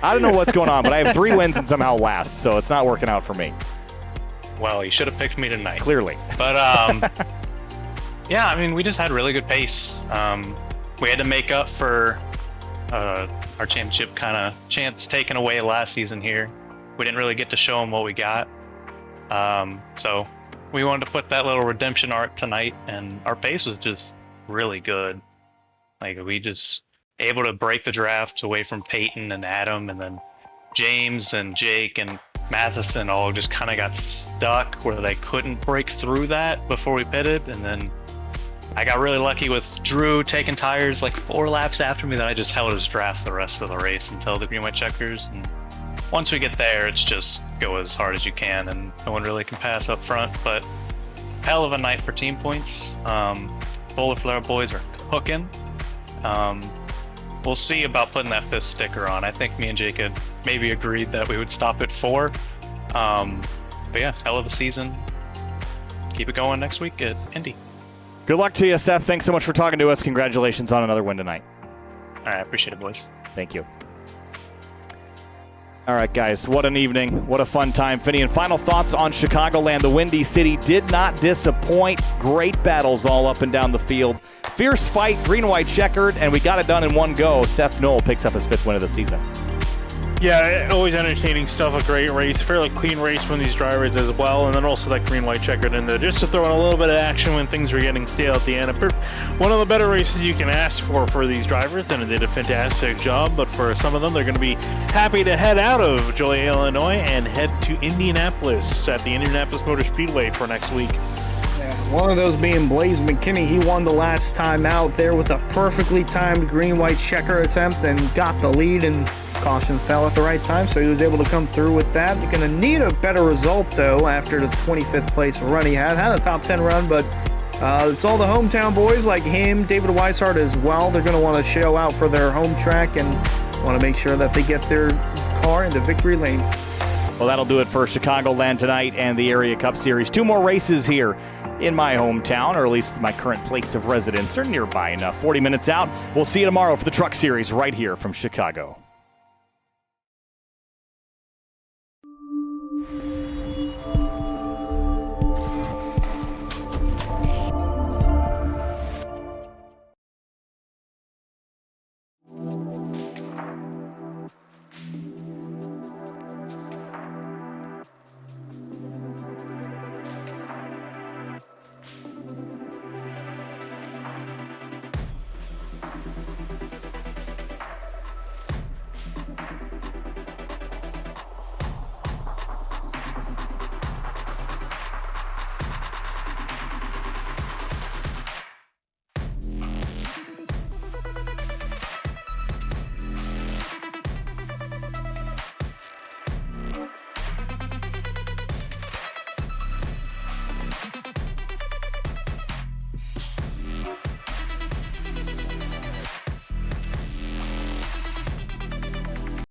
I don't know what's going on, but I have 3 wins and somehow last, so it's not working out for me. Well, you should have picked me tonight. Clearly. But, yeah, I mean, we just had really good pace. We had to make up for our championship kind of chance taken away last season here. We didn't really get to show them what we got. So we wanted to put that little redemption arc tonight, and our pace was just really good. Like, we just able to break the draft away from Peyton and Adam, and then James and Jake and Matheson all just kind of got stuck where they couldn't break through that before we pitted. And then I got really lucky with Drew taking tires like 4 laps after me, that I just held his draft the rest of the race until the green white checkers. And once we get there, it's just go as hard as you can, and no one really can pass up front. But hell of a night for team points. Bowler Flare boys are cooking. We'll see about putting that 5th sticker on. I think me and Jake had maybe agreed that we would stop at 4. But yeah, hell of a season. Keep it going next week at Indy. Good luck to you, Seth. Thanks so much for talking to us. Congratulations on another win tonight. All right, appreciate it, boys. Thank you. All right, guys, what an evening. What a fun time. Finian, final thoughts on Chicagoland. The Windy City did not disappoint. Great battles all up and down the field. Fierce fight, green-white checkered, and we got it done in one go. Seth Knoll picks up his 5th win of the season. Yeah, always entertaining stuff, a great race, fairly clean race from these drivers as well, and then also that green-white checkered in there, just to throw in a little bit of action when things were getting stale at the end. One of the better races you can ask for these drivers, and they did a fantastic job, but for some of them, they're going to be happy to head out of Joliet, Illinois, and head to Indianapolis at the Indianapolis Motor Speedway for next week. One of those being Blaze McKinney. He won the last time out there with a perfectly timed green-white checker attempt and got the lead, and caution fell at the right time, so he was able to come through with that. You're going to need a better result, though, after the 25th place run he had. Had a top 10 run, but it's all the hometown boys like him, David Weishart as well. They're going to want to show out for their home track and want to make sure that they get their car into victory lane. Well, that'll do it for Chicagoland tonight and the Area Cup Series. 2 more races here in my hometown, or at least my current place of residence, or nearby enough. 40 minutes out. We'll see you tomorrow for the Truck Series right here from Chicago.